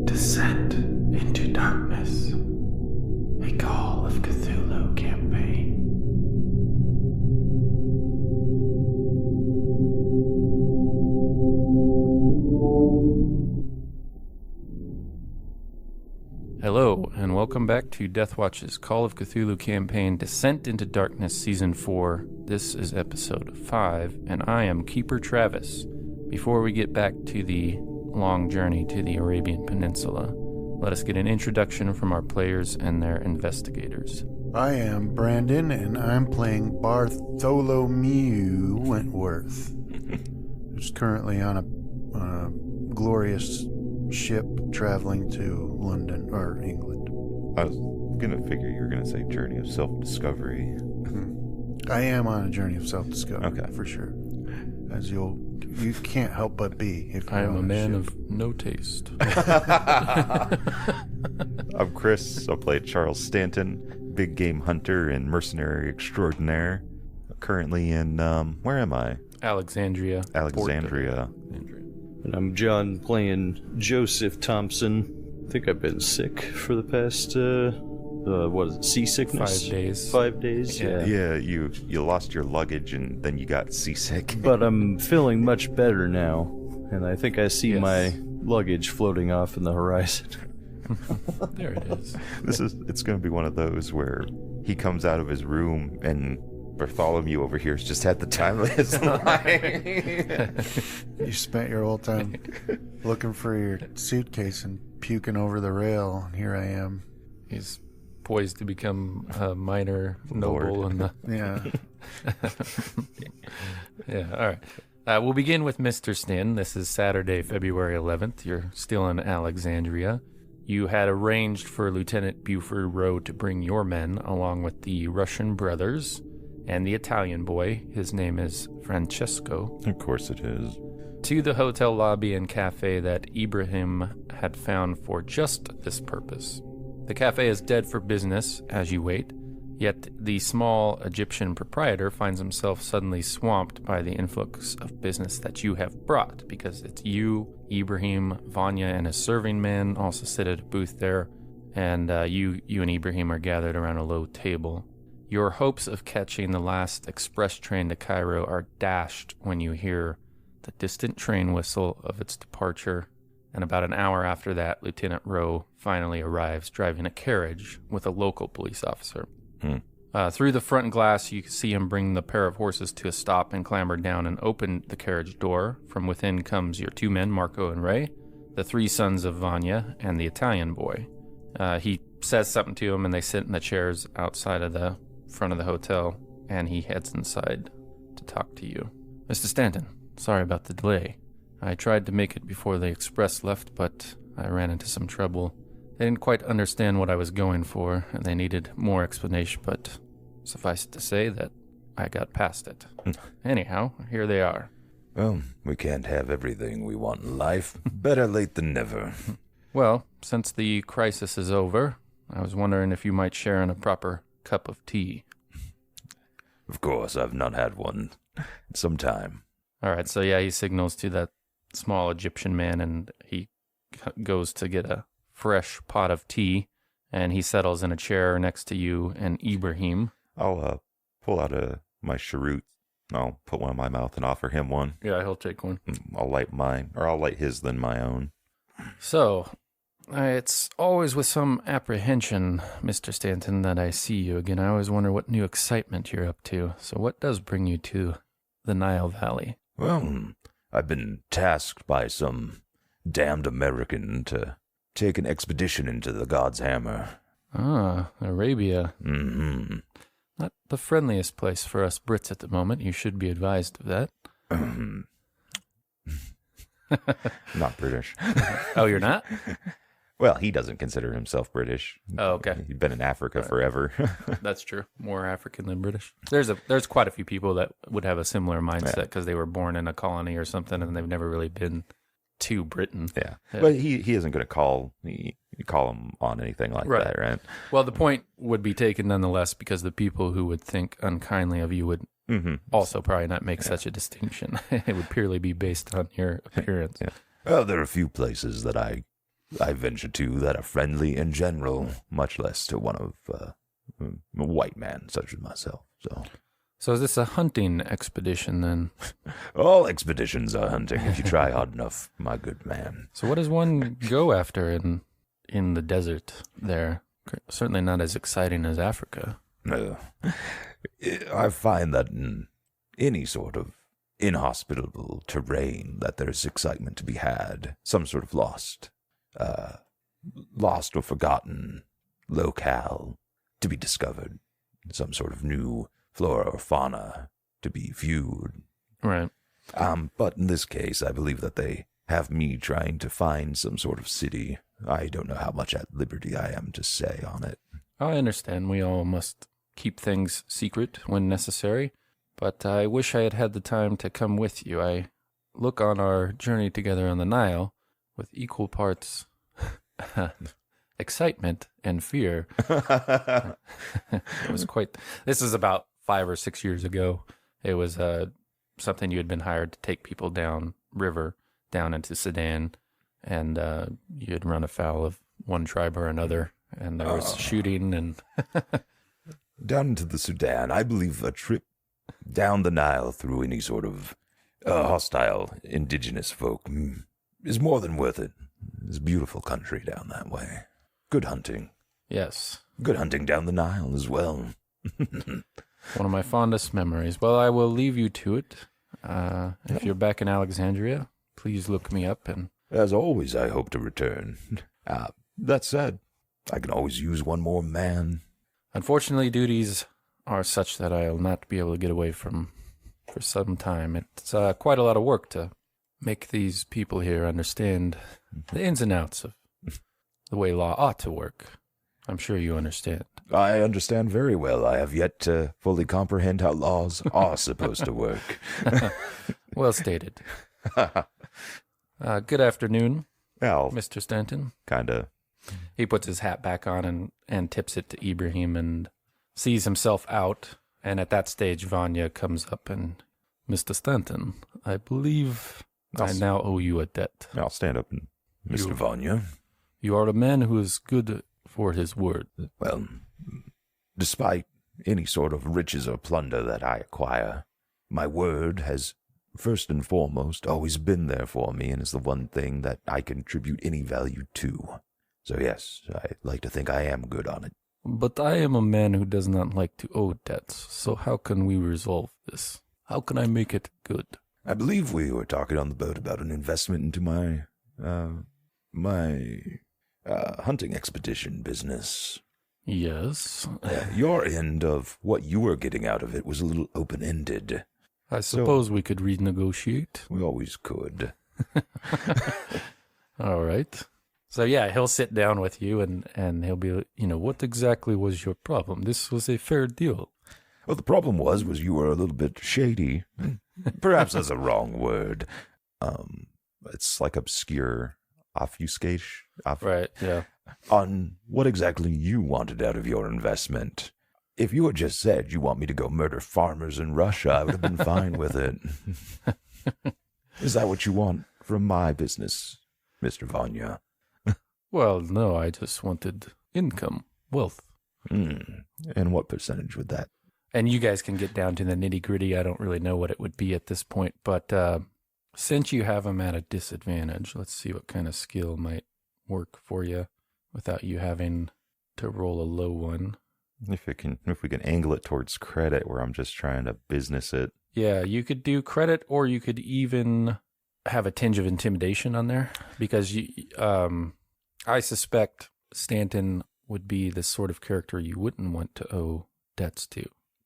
Descent into Darkness, a Call of Cthulhu campaign. Hello, and welcome back to Deathwatch's Call of Cthulhu campaign, Descent into Darkness Season 4. This is Episode 5, and I am Keeper Travis. Before we get back to the long journey to the Arabian Peninsula, let us get an introduction from our players and their investigators. I am Brandon, and I'm playing Bartholomew Wentworth, who's currently on a glorious ship traveling to London, or England. I was going to figure you were going to say journey of self-discovery. I am on a journey of self-discovery, okay, for sure. As you can't help but be. If I am a man of no taste. I'm Chris. I play Charles Stanton, big game hunter and mercenary extraordinaire. Currently in, where am I? Alexandria. And I'm John, playing Joseph Thompson. I think I've been sick for the past, what is it, seasickness? 5 days. 5 days, yeah. Yeah, you lost your luggage and then you got seasick. But I'm feeling much better now, and I think I see my luggage floating off in the horizon. There it is. It's going to be one of those where he comes out of his room and Bartholomew over here's just had the time of his life. You spent your whole time looking for your suitcase and puking over the rail, and here I am. He's poised to become a minor noble in the... Yeah. Yeah, all right. We'll begin with Mr. Stin. This is Saturday, February 11th. You're still in Alexandria. You had arranged for Lieutenant Buford Rowe to bring your men, along with the Russian brothers and the Italian boy, his name is Francesco. Of course it is. To the hotel lobby and cafe that Ibrahim had found for just this purpose. The cafe is dead for business as you wait, yet the small Egyptian proprietor finds himself suddenly swamped by the influx of business that you have brought, because it's you, Ibrahim, Vanya, and a serving man also sit at a booth there, and you and Ibrahim are gathered around a low table. Your hopes of catching the last express train to Cairo are dashed when you hear the distant train whistle of its departure, and about an hour after that, Lieutenant Rowe finally arrives driving a carriage with a local police officer. Through the front glass, you can see him bring the pair of horses to a stop and clamber down and open the carriage door. From within comes your two men, Marco and Ray, the three sons of Vanya, and the Italian boy. He says something to him, and they sit in the chairs outside of the front of the hotel, and he heads inside to talk to you. Mr. Stanton, sorry about the delay. I tried to make it before the express left, but I ran into some trouble. They didn't quite understand what I was going for, and they needed more explanation, but suffice it to say that I got past it. Anyhow, here they are. Well, we can't have everything we want in life. Better late than never. Well, since the crisis is over, I was wondering if you might share in a proper cup of tea. Of course, I've not had one in some time. All right, so yeah, he signals to that small Egyptian man, and he goes to get a fresh pot of tea, and he settles in a chair next to you and Ibrahim. I'll pull out my cheroot. I'll put one in my mouth and offer him one. Yeah, he'll take one. I'll light mine, or I'll light his then my own. So, it's always with some apprehension, Mr. Stanton, that I see you again. I always wonder what new excitement you're up to. So what does bring you to the Nile Valley? Well, I've been tasked by some damned American to take an expedition into the God's Hammer. Ah, Arabia. Mm-hmm. Not the friendliest place for us Brits at the moment. You should be advised of that. Not British. Oh, you're not? Well, he doesn't consider himself British. Oh, okay. He's been in Africa forever. That's true. More African than British. There's quite a few people that would have a similar mindset because they were born in a colony or something and they've never really been to Britain. Yeah. But he isn't going to call him on anything like that, right? Well, the point would be taken nonetheless because the people who would think unkindly of you would also probably not make such a distinction. It would purely be based on your appearance. Yeah. Well, there are a few places that I venture to that are friendly in general, much less to one of a white man such as myself. So is this a hunting expedition then? All expeditions are hunting if you try hard enough, my good man. So what does one go after in the desert there? Certainly not as exciting as Africa. I find that in any sort of inhospitable terrain that there's excitement to be had, some sort of lost or forgotten locale to be discovered, some sort of new flora or fauna to be viewed. Right. But in this case, I believe that they have me trying to find some sort of city. I don't know how much at liberty I am to say on it. I understand we all must keep things secret when necessary, but I wish I had had the time to come with you. I look on our journey together on the Nile with equal parts excitement and fear. It was this is about 5 or 6 years ago. It was something you had been hired to take people down river, down into Sudan, and you had run afoul of one tribe or another, and there was shooting and... Down to the Sudan, I believe a trip down the Nile through any sort of hostile indigenous folk is more than worth it. It's a beautiful country down that way. Good hunting. Yes. Good hunting down the Nile as well. One of my fondest memories. Well, I will leave you to it. If you're back in Alexandria, please look me up. And as always, I hope to return. That said, I can always use one more man. Unfortunately, duties are such that I'll not be able to get away from for some time. It's quite a lot of work to make these people here understand the ins and outs of the way law ought to work. I'm sure you understand. I understand very well. I have yet to fully comprehend how laws are supposed to work. Well stated. Good afternoon, Well, Mr. Stanton. kind of. He puts his hat back on and tips it to Ibrahim and sees himself out. And at that stage, Vanya comes up and, Mr. Stanton, I believe I now owe you a debt. I'll stand up and... Mr. Vanya. You are a man who is good for his word. Well, despite any sort of riches or plunder that I acquire, my word has first and foremost always been there for me and is the one thing that I contribute any value to. So yes, I like to think I am good on it. But I am a man who does not like to owe debts, so how can we resolve this? How can I make it good? I believe we were talking on the boat about an investment into my hunting expedition business. Yes. Your end of what you were getting out of it was a little open-ended. I suppose we could renegotiate. We always could. All right. So yeah, he'll sit down with you and he'll be, what exactly was your problem? This was a fair deal. Well, the problem was you were a little bit shady. Perhaps that's a wrong word. It's like obscure obfuscation. Right, yeah. On what exactly you wanted out of your investment. If you had just said you want me to go murder farmers in Russia, I would have been fine with it. Is that what you want from my business, Mr. Vanya? Well, no, I just wanted income, wealth. And what percentage would that? And you guys can get down to the nitty-gritty. I don't really know what it would be at this point, but since you have him at a disadvantage, let's see what kind of skill might work for you without you having to roll a low one. If we can angle it towards credit, where I'm just trying to business it. Yeah, you could do credit, or you could even have a tinge of intimidation on there, because I suspect Stanton would be the sort of character you wouldn't want to owe debts to,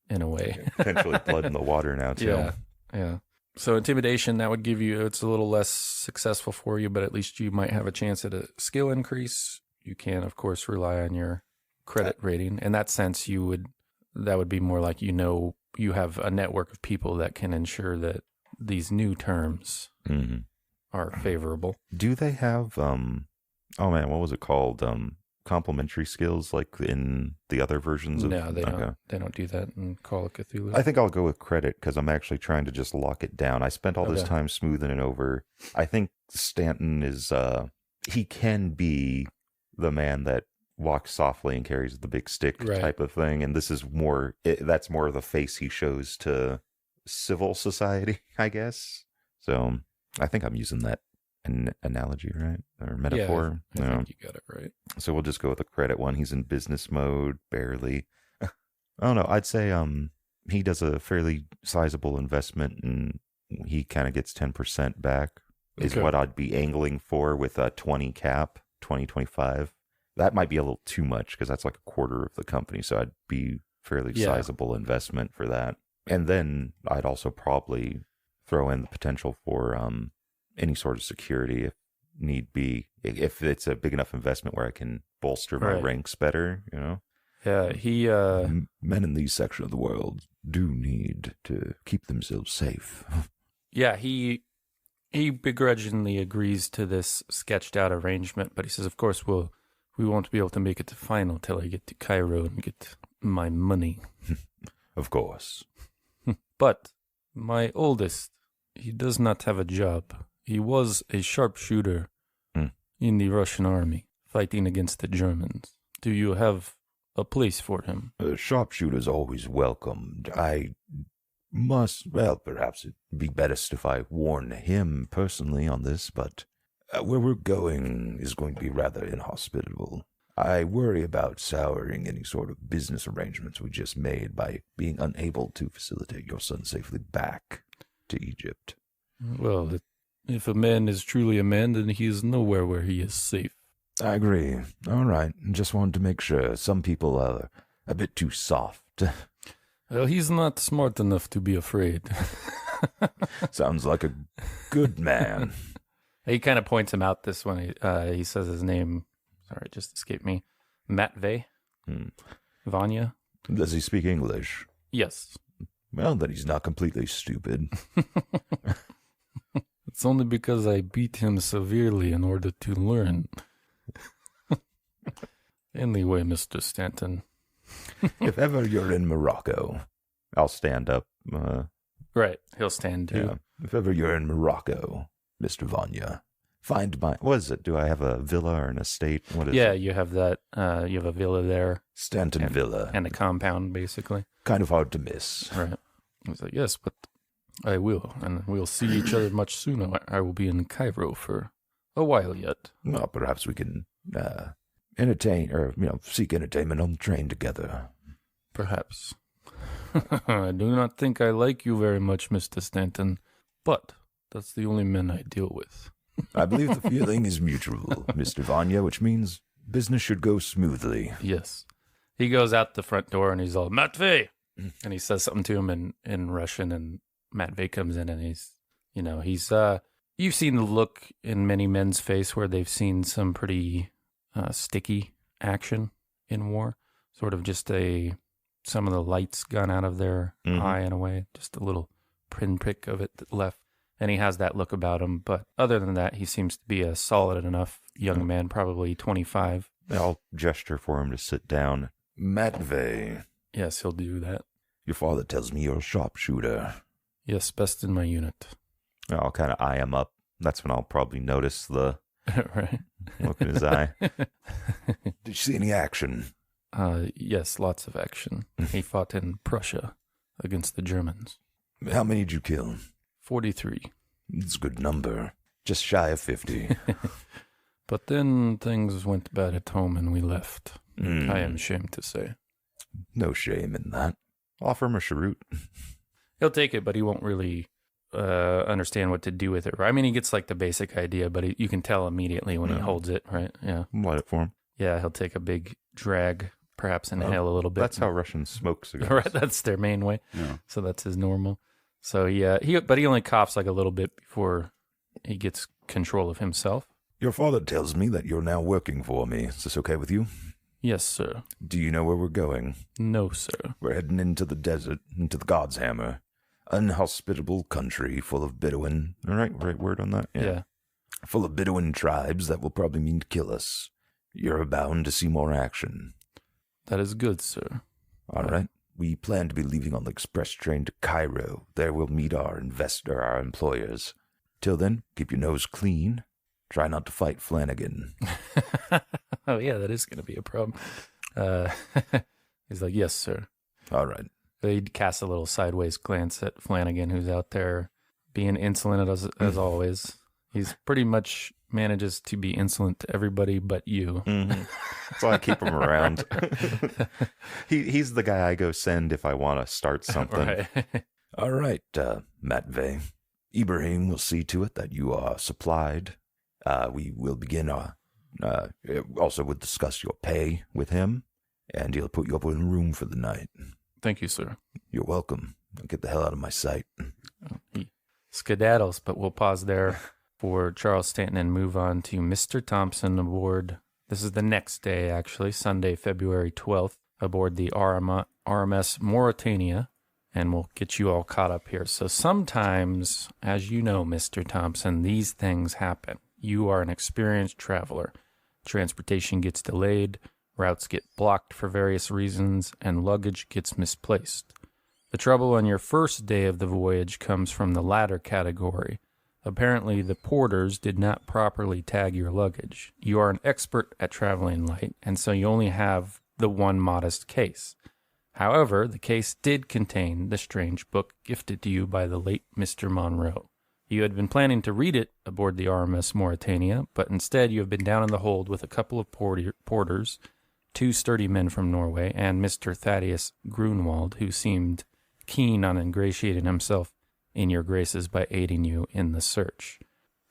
in a way. Potentially blood in the water now, too. Yeah. So intimidation, that would give you, it's a little less successful for you, but at least you might have a chance at a skill increase. You can, of course, rely on your credit rating. In that sense, that would be more like, you have a network of people that can ensure that these new terms are favorable. Do they have, oh man, what was it called? Complementary skills like in the other versions of... No, they don't. They don't do that in Call of Cthulhu. I think I'll go with credit because I'm actually trying to just lock it down. I spent all this time smoothing it over. I think Stanton is, he can be the man that walks softly and carries the big stick type of thing. And this is more, that's more of the face he shows to civil society, I guess. So I think I'm using that analogy, right? Or metaphor. Yeah, I think you got it right. So we'll just go with the credit one. He's in business mode, barely. I don't know. I'd say he does a fairly sizable investment and he kind of gets 10% back is what I'd be angling for with a 20 cap, 2025. That might be a little too much because that's like a quarter of the company. So I'd be fairly sizable investment for that. And then I'd also probably throw in the potential for any sort of security if need be, if it's a big enough investment where I can bolster my ranks better, Yeah, he... Men in these sections of the world do need to keep themselves safe. Yeah, he begrudgingly agrees to this sketched out arrangement, but he says, of course, we won't be able to make it to final till I get to Cairo and get my money. Of course. But my oldest, he does not have a job. He was a sharpshooter in the Russian army, fighting against the Germans. Do you have a place for him? Sharpshooter's always welcomed. I must, perhaps it'd be best if I warn him personally on this, but where we're going is going to be rather inhospitable. I worry about souring any sort of business arrangements we just made by being unable to facilitate your son safely back to Egypt. Well, if a man is truly a man, then he is nowhere where he is safe. I agree. All right. Just wanted to make sure. Some people are a bit too soft. Well, he's not smart enough to be afraid. Sounds like a good man. He kind of points him out this one. He says his name. Sorry, it just escaped me. Matvey. Vanya. Does he speak English? Yes. Well, then he's not completely stupid. It's only because I beat him severely in order to learn. Anyway, Mr. Stanton. If ever you're in Morocco, I'll stand up. Right, he'll stand too. Yeah. If ever you're in Morocco, Mr. Vanya, find my... What is it? Do I have a villa or an estate? What is Yeah, it? you have that. You have a villa there. Stanton Villa. And a compound, basically. Kind of hard to miss. Right. I was like, yes, but I will. And we'll see each other much sooner. I will be in Cairo for a while yet. Well, perhaps we can entertain or, seek entertainment on the train together. Perhaps. I do not think I like you very much, Mr. Stanton, but that's the only men I deal with. I believe the feeling is mutual, Mr. Vanya, which means business should go smoothly. Yes. He goes out the front door and he's all, Matvey! And he says something to him in Russian, and Matvey comes in and he's, you've seen the look in many men's face where they've seen some pretty sticky action in war. Sort of just some of the lights gone out of their eye in a way, just a little pinprick of it left. And he has that look about him. But other than that, he seems to be a solid enough young man, probably 25. I'll gesture for him to sit down. Matvey, Yes, he'll do that. your father tells me you're a sharpshooter. Yes, best in my unit. I'll kind of eye him up. That's when I'll probably notice the Right. look in his eye. Did you see any action? Yes, lots of action. He fought in Prussia against the Germans. How many did you kill? 43. It's a good number. Just shy of 50. But then things went bad at home and we left. I am ashamed to say. No shame in that. Offer him a cheroot. He'll take it, but he won't really understand what to do with it. I mean, he gets like the basic idea, but you can tell immediately when he holds it, right? Yeah. Light it for him. Yeah, he'll take a big drag, perhaps inhale a little bit. That's how Russians smoke cigars. Right, that's their main way. Yeah. So that's his normal. So he only coughs like a little bit before he gets control of himself. Your father tells me that you're now working for me. Is this okay with you? Yes, sir. Do you know where we're going? No, sir. We're heading into the desert, into the God's Hammer. Unhospitable country full of Bedouin. All right word on that? Yeah. Full of Bedouin tribes that will probably mean to kill us. You're bound to see more action. That is good, sir. All right. We plan to be leaving on the express train to Cairo. There we'll meet our employers. Till then, keep your nose clean. Try not to fight Flanagan. Oh, yeah, that is going to be a problem. He's like, yes, sir. All right. He'd cast a little sideways glance at Flanagan, who's out there being insolent as always. He's pretty much manages to be insolent to everybody but you. Mm-hmm. So I keep him around. He's the guy I go send if I want to start something. Right. All right, Matvey. Ibrahim will see to it that you are supplied. We will begin also we'll discuss your pay with him, and he'll put you up in a room for the night. Thank you, sir. You're welcome. Now get the hell out of my sight. He skedaddles, but we'll pause there for Charles Stanton and move on to Mr. Thompson aboard. This is the next day, actually, Sunday, February 12th, aboard the RMS Mauritania, and we'll get you all caught up here. So sometimes, as you know, Mr. Thompson, these things happen. You are an experienced traveler. Transportation gets delayed, routes get blocked for various reasons, and luggage gets misplaced. The trouble on your first day of the voyage comes from the latter category. Apparently, the porters did not properly tag your luggage. You are an expert at traveling light, and so you only have the one modest case. However, the case did contain the strange book gifted to you by the late Mr. Monroe. You had been planning to read it aboard the RMS Mauritania, but instead you have been down in the hold with a couple of porters, 2 sturdy men from Norway, and Mr. Thaddeus Grunwald, who seemed keen on ingratiating himself in your graces by aiding you in the search.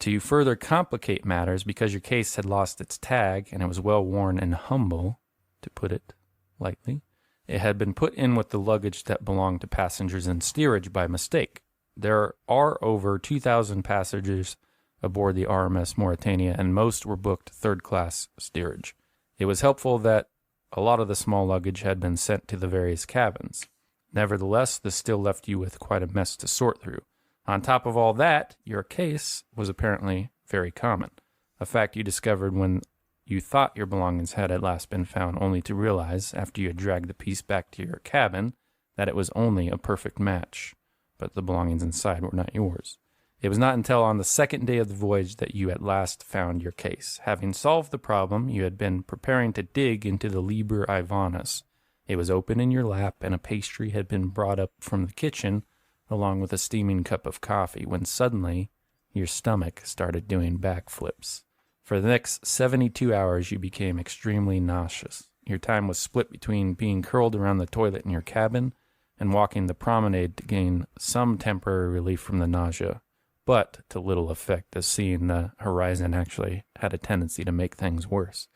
To further complicate matters, because your case had lost its tag and it was well worn and humble, to put it lightly, it had been put in with the luggage that belonged to passengers in steerage by mistake. There are over 2,000 passengers aboard the RMS Mauritania, and most were booked third-class steerage. It was helpful that a lot of the small luggage had been sent to the various cabins. Nevertheless, this still left you with quite a mess to sort through. On top of all that, your case was apparently very common, a fact you discovered when you thought your belongings had at last been found, only to realize, after you had dragged the piece back to your cabin, that it was only a perfect match, but the belongings inside were not yours. It was not until on the second day of the voyage that you at last found your case. Having solved the problem, you had been preparing to dig into the Liber Ivanus. It was open in your lap, and a pastry had been brought up from the kitchen, along with a steaming cup of coffee, when suddenly your stomach started doing backflips. For the next 72 hours, you became extremely nauseous. Your time was split between being curled around the toilet in your cabin and walking the promenade to gain some temporary relief from the nausea, but to little effect, as seeing the horizon actually had a tendency to make things worse.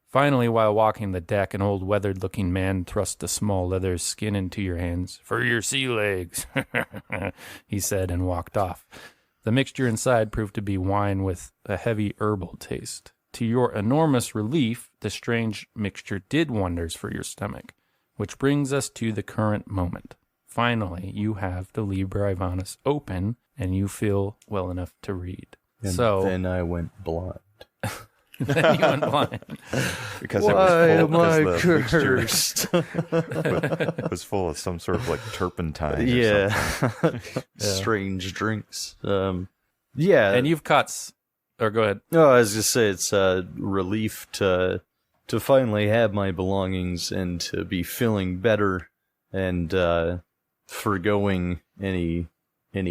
Finally, while walking the deck, an old weathered-looking man thrust a small leather skin into your hands. "For your sea legs," he said, and walked off. The mixture inside proved to be wine with a heavy herbal taste. To your enormous relief, the strange mixture did wonders for your stomach, which brings us to the current moment. Finally, you have the Liber Ivanus open, and you feel well enough to read. And then I went blind. Then you went blind. Because Why it was am full, I because the mixture cursed? it was full of some sort of like turpentine. Or Yeah. something. Strange drinks. Yeah. And you've caught... Or go ahead. No, I was just say it's a relief to finally have my belongings and to be feeling better and forgoing any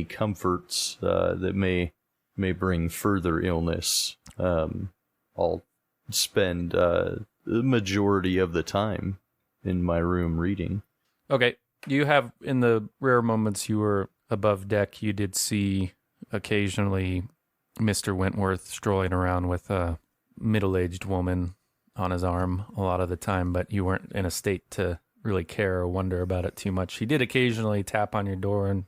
comforts that may bring further illness. I'll spend the majority of the time in my room reading. Okay. You have, in the rare moments you were above deck, you did see occasionally Mr. Wentworth strolling around with a middle-aged woman on his arm a lot of the time, but you weren't in a state to really care or wonder about it too much. He did occasionally tap on your door and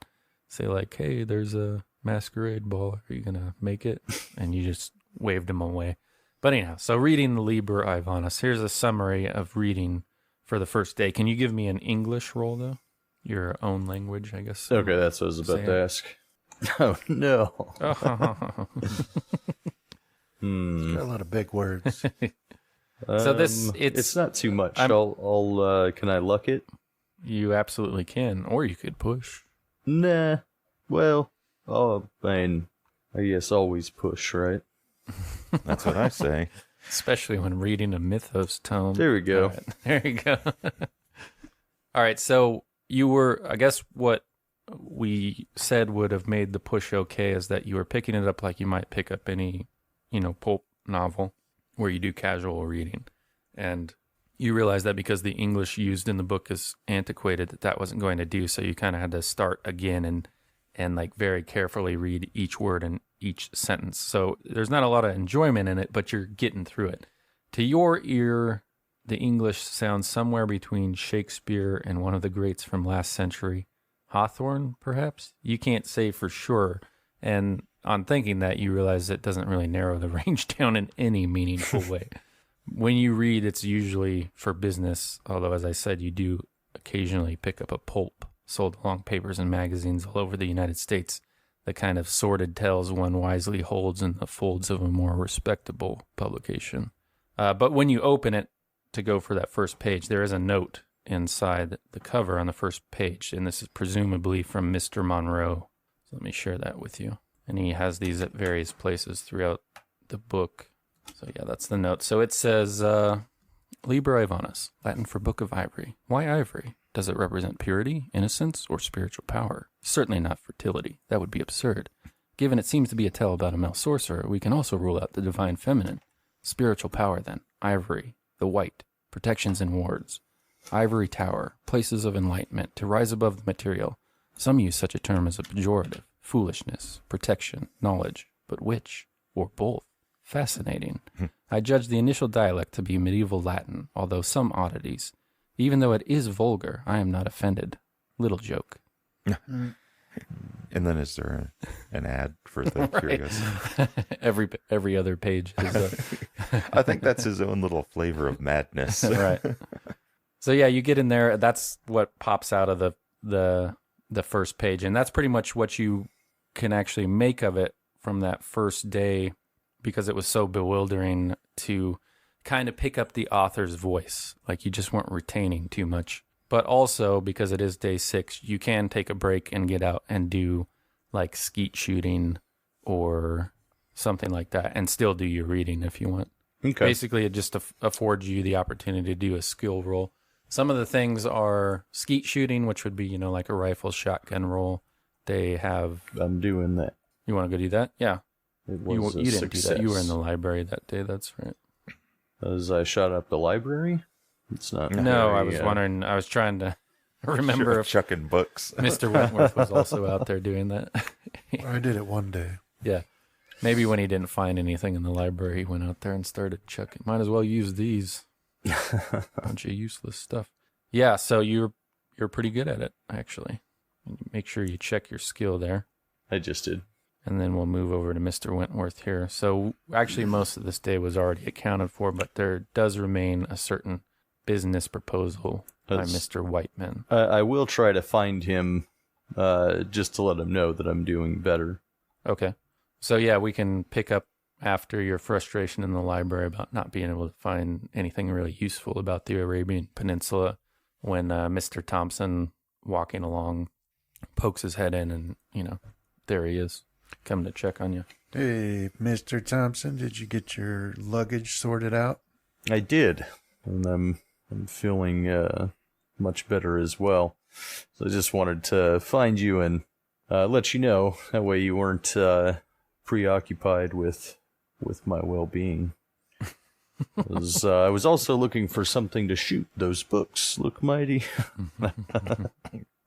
say like, hey, there's a masquerade ball. Are you going to make it? And you just waved him away. But anyhow, so reading the Liber Ivanus. Here's a summary of reading for the first day. Can you give me an English roll, though? Your own language, I guess. Okay, that's what I was about to ask. Oh, no. It's got a lot of big words. So it's not too much. I'll can I luck it? You absolutely can, or you could push. Nah. Well, I mean, I guess always push, right? That's what I say. Especially when reading a mythos tome. There we go. Right, there you go. All right, so you were, I guess what we said would have made the push okay is that you were picking it up like you might pick up any, pulp novel where you do casual reading. And you realize that because the English used in the book is antiquated, that wasn't going to do. So you kind of had to start again and like very carefully read each word and each sentence. So there's not a lot of enjoyment in it, but you're getting through it. To your ear, the English sounds somewhere between Shakespeare and one of the greats from last century. Hawthorne, perhaps? You can't say for sure. And on thinking that, you realize it doesn't really narrow the range down in any meaningful way. When you read, it's usually for business, although, as I said, you do occasionally pick up a pulp sold along papers and magazines all over the United States, the kind of sordid tales one wisely holds in the folds of a more respectable publication. But when you open it to go for that first page, there is a note inside the cover on the first page, and this is presumably from Mr. Monroe. So let me share that with you. And he has these at various places throughout the book. So yeah, that's the note. So it says, Liber Ivanus, Latin for Book of Ivory. Why ivory? Does it represent purity, innocence, or spiritual power? Certainly not fertility. That would be absurd. Given it seems to be a tale about a male sorcerer, we can also rule out the divine feminine. Spiritual power, then. Ivory, the white, protections and wards. Ivory tower, places of enlightenment, to rise above the material. Some use such a term as a pejorative. Foolishness, protection, knowledge. But which? Or both? Fascinating. I judge the initial dialect to be medieval Latin, although some oddities. Even though it is vulgar, I am not offended. Little joke. And then is there an ad for the curious? Every other page is I think that's his own little flavor of madness. Right. So yeah, you get in there. That's what pops out of the first page, and that's pretty much what you can actually make of it from that first day, because it was so bewildering to kind of pick up the author's voice. Like you just weren't retaining too much. But also, because it is day 6, you can take a break and get out and do like skeet shooting or something like that and still do your reading if you want. Okay. Basically, it just affords you the opportunity to do a skill roll. Some of the things are skeet shooting, which would be, like a rifle shotgun roll. They have... I'm doing that. You want to go do that? Yeah. It was you didn't do that. You were in the library that day. That's right. As I shot up the library? It's not. No, I was wondering. I was trying to remember if chucking books. Mr. Wentworth was also out there doing that. I did it one day. Yeah. Maybe when he didn't find anything in the library, he went out there and started chucking. Might as well use these. Bunch of useless stuff. Yeah, so you're pretty good at it, actually. Make sure you check your skill there. I just did. And then we'll move over to Mr. Wentworth here. So actually most of this day was already accounted for, but there does remain a certain business proposal by Mr. Whiteman. I will try to find him just to let him know that I'm doing better. Okay. So yeah, we can pick up after your frustration in the library about not being able to find anything really useful about the Arabian Peninsula when Mr. Thompson, walking along, pokes his head in and, there he is, coming to check on you. Hey, Mr. Thompson, did you get your luggage sorted out? I did, and I'm feeling much better as well. So I just wanted to find you and let you know. That way you weren't preoccupied with my well-being. I was also looking for something to shoot. Those books look mighty.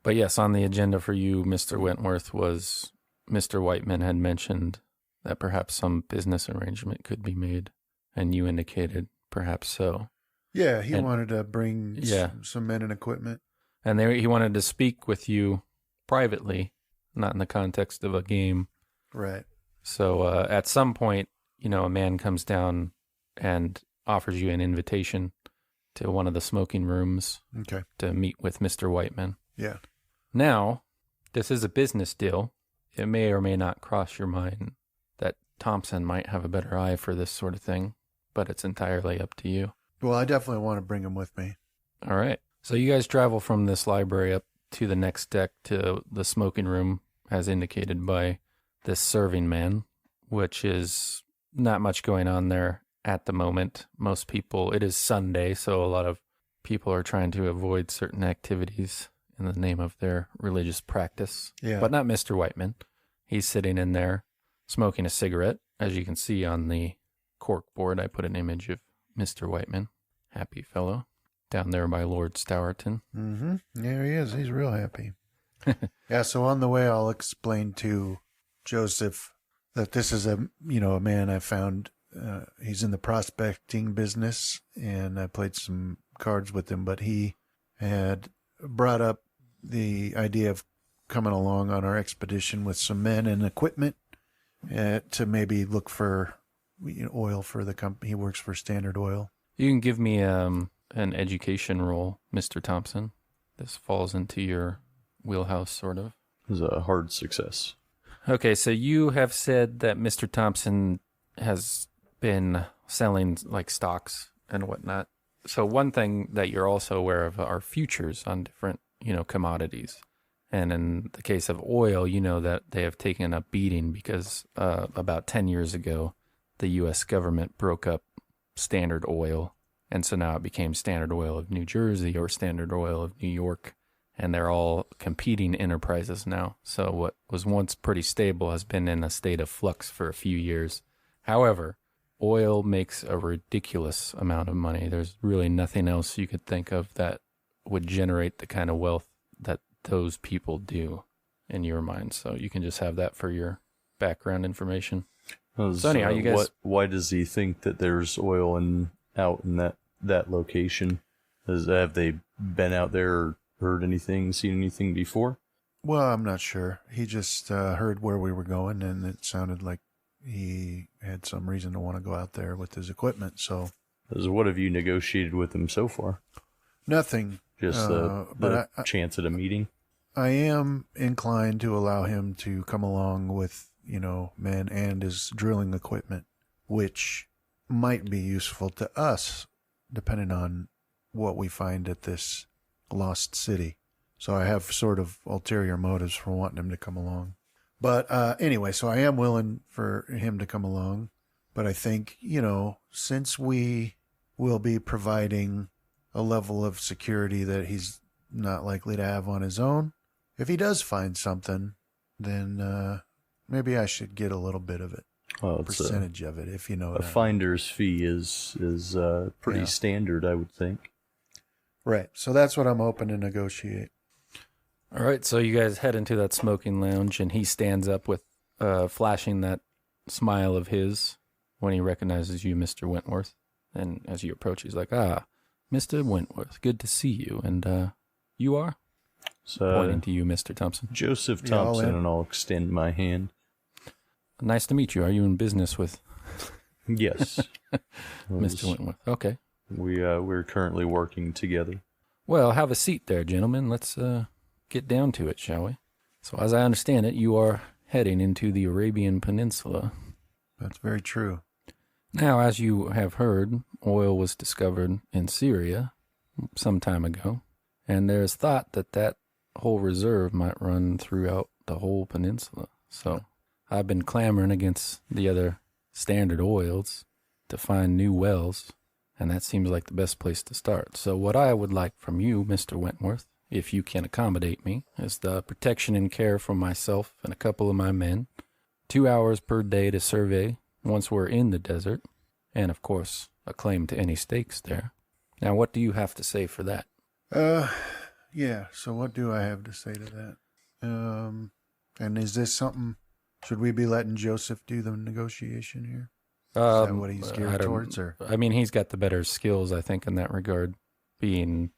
But yes, on the agenda for you, Mr. Wentworth, was Mr. Whiteman had mentioned that perhaps some business arrangement could be made, and you indicated perhaps so. Yeah, he wanted to bring some men and equipment. And he wanted to speak with you privately not in the context of a game. Right. So at some point, a man comes down and offers you an invitation to one of the smoking rooms Okay. to meet with Mr. Whiteman. Yeah. Now, this is a business deal. It may or may not cross your mind that Thompson might have a better eye for this sort of thing, but it's entirely up to you. Well, I definitely want to bring him with me. All right. So you guys travel from this library up to the next deck to the smoking room, as indicated by this serving man, which is not much going on there at the moment. Most people, it is Sunday, so a lot of people are trying to avoid certain activities in the name of their religious practice. Yeah. But not Mr. Whiteman. He's sitting in there smoking a cigarette. As you can see on the cork board, I put an image of Mr. Whiteman. Happy fellow. Down there by Lord Stourton. Mm-hmm. There he is. He's real happy. Yeah, so on the way, I'll explain to Joseph that this is a man I found. He's in the prospecting business, and I played some cards with him, but he had brought up the idea of coming along on our expedition with some men and equipment to maybe look for oil for the company. He works for Standard Oil. You can give me an education roll, Mr. Thompson. This falls into your wheelhouse, sort of. It was a hard success. Okay, so you have said that Mr. Thompson has been selling like stocks and whatnot. So one thing that you're also aware of are futures on different, commodities. And in the case of oil, that they have taken a beating because about 10 years ago, the U.S. government broke up Standard Oil. And so now it became Standard Oil of New Jersey or Standard Oil of New York. And they're all competing enterprises now. So what was once pretty stable has been in a state of flux for a few years. However, oil makes a ridiculous amount of money. There's really nothing else you could think of that would generate the kind of wealth that those people do in your mind. So you can just have that for your background information. So anyhow, you guys... Why does he think that there's oil out in that location? Have they been out there or heard anything, seen anything before? Well, I'm not sure. He just heard where we were going, and it sounded like he had some reason to want to go out there with his equipment. So, what have you negotiated with him so far? Nothing. Just the chance at a meeting? I am inclined to allow him to come along with, men and his drilling equipment, which might be useful to us, depending on what we find at this lost city. So I have sort of ulterior motives for wanting him to come along. But anyway, so I am willing for him to come along. But I think, since we will be providing a level of security that he's not likely to have on his own, if he does find something, then maybe I should get a little bit of it. Well, percentage of it, if you know what I mean. Finder's fee is pretty standard, I would think. Right. So that's what I'm hoping to negotiate. All right. So you guys head into that smoking lounge, and he stands up with flashing that smile of his when he recognizes you, Mr. Wentworth. And as you approach, he's like, Mr. Wentworth, good to see you. And you are? Pointing to you, Mr. Thompson. Joseph Thompson, and I'll extend my hand. Nice to meet you. Are you in business with... Yes. Mr. Wentworth. Okay. We're currently working together. Well, have a seat there, gentlemen. Let's get down to it, shall we? So as I understand it, you are heading into the Arabian Peninsula. That's very true. Now, as you have heard, oil was discovered in Syria some time ago, and there is thought that whole reserve might run throughout the whole peninsula. So I've been clamoring against the other Standard Oils to find new wells, and that seems like the best place to start. So what I would like from you, Mr. Wentworth, if you can accommodate me, is the protection and care for myself and a couple of my men, 2 hours per day to survey once we're in the desert, and of course, a claim to any stakes there. Now, what do you have to say for that? Yeah, so what do I have to say to that? And is this something, should we be letting Joseph do the negotiation here? Is that what he's geared towards? Or? I mean, he's got the better skills, I think, in that regard, being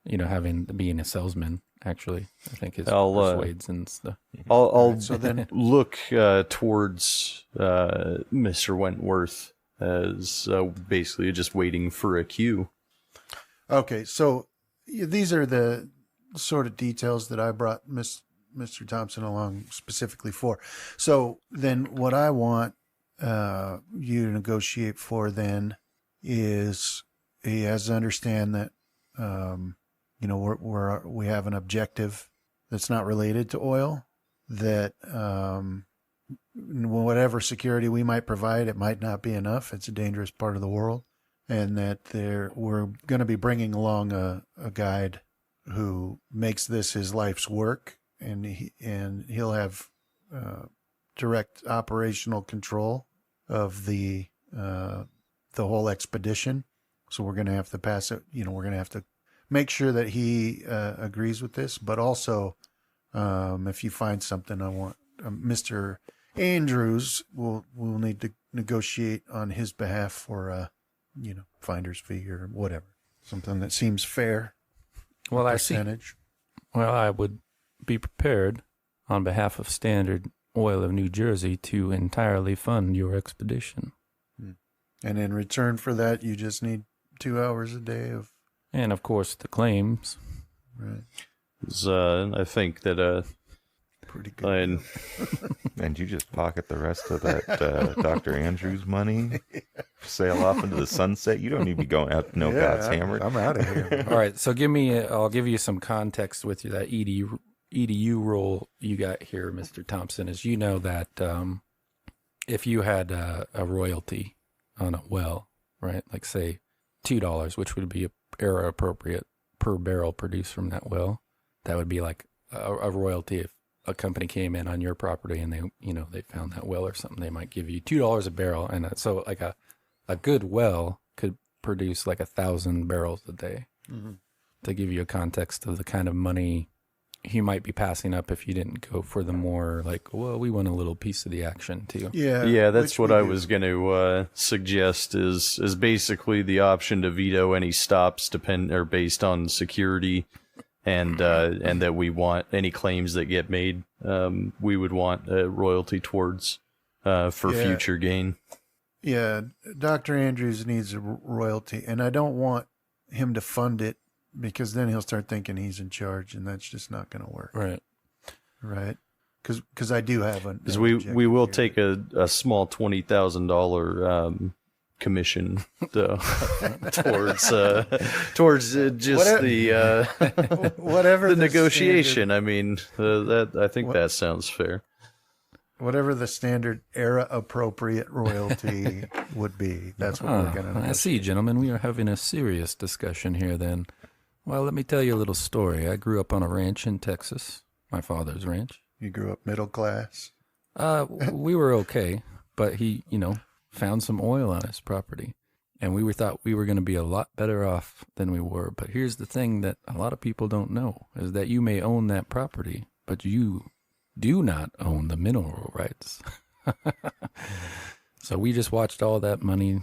a salesman. actually. I think his I'll, persuades and stuff. I'll So then, look towards Mr. Wentworth as basically just waiting for a cue. okay, so these are the sort of details that I brought Mr. Thompson along specifically for. So then what I want you to negotiate for then is he has to understand that, we have an objective that's not related to oil, that whatever security we might provide, it might not be enough. It's a dangerous part of the world. And that we're going to be bringing along a guide who makes this his life's work, and he'll have direct operational control of the whole expedition. So we're going to have to pass it. We're going to have to make sure that he agrees with this. But also, if you find something, I want Mr. Andrews will need to negotiate on his behalf for finder's fee or whatever, something that seems fair. Well, percentage. I would be prepared on behalf of Standard Oil of New Jersey to entirely fund your expedition. And in return for that, you just need 2 hours a day of... And, of course, the claims. Right. I think that... Pretty good. And you just pocket the rest of that Dr. Andrews money, sail off into the sunset. You don't need to be going out to no God's hammer. I'm out of here. All right, so I'll give you some context with that EDU role you got here, Mr. Thompson, is that if you had a royalty on a well, right, like say $2, which would be era appropriate per barrel produced from that well, that would be like a royalty. If a company came in on your property and they found that well or something, they might give you $2 a barrel. And so like a good well could produce like 1,000 barrels a day. Mm-hmm. To give you a context of the kind of money he might be passing up if you didn't go for the more like, well, we want a little piece of the action too. Yeah, that's what I was going to suggest is basically the option to veto any stops based on security. And that we want any claims that get made, we would want a royalty towards for future gain. Yeah, Dr. Andrews needs a royalty, and I don't want him to fund it because then he'll start thinking he's in charge, and that's just not going to work. Right. Because I do have an. Because we will take a small $20,000 commission towards whatever the negotiation. Standard, I mean, I think that sounds fair. Whatever the standard era appropriate royalty would be, that's what we're going to. I see, gentlemen. We are having a serious discussion here. Then, well, let me tell you a little story. I grew up on a ranch in Texas, my father's ranch. You grew up middle class. We were okay, but he, found some oil on his property, and we thought we were going to be a lot better off than we were. But here's the thing that a lot of people don't know is that you may own that property, but you do not own the mineral rights. So we just watched all that money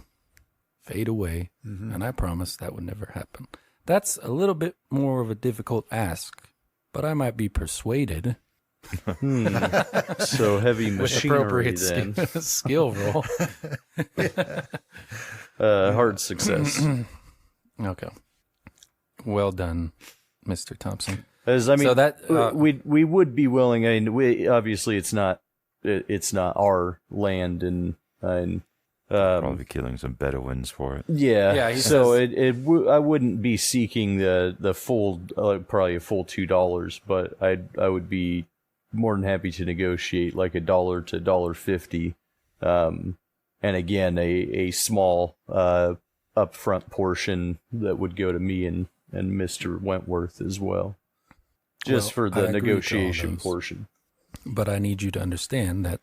fade away, and I promised that would never happen. That's a little bit more of a difficult ask, but I might be persuaded. So heavy machinery then. Skill roll. Hard success. Okay. Well done, Mr. Thompson. So that we would be willing. I mean, obviously it's not our land, and probably killing some Bedouins for it. Yeah. So I wouldn't be seeking the full, probably a full $2, but I would be more than happy to negotiate like $1 to $1.50, and again a small upfront portion that would go to me and Mr. Wentworth as well, just for the negotiation portion. But I need you to understand that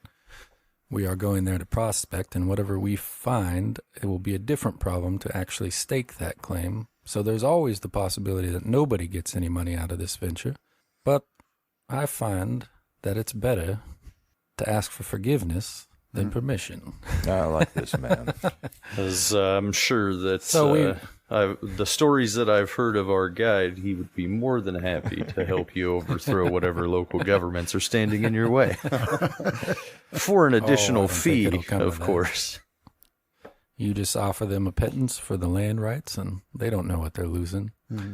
we are going there to prospect, and whatever we find, it will be a different problem to actually stake that claim. So there's always the possibility that nobody gets any money out of this venture. But I find that it's better to ask for forgiveness than permission. I like this man. As I'm sure that So the stories that I've heard of our guide, he would be more than happy to help you overthrow whatever local governments are standing in your way. For an additional I don't think it'll fee, come to of that. course. You just offer them a pittance for the land rights, and they don't know what they're losing. Mm-hmm.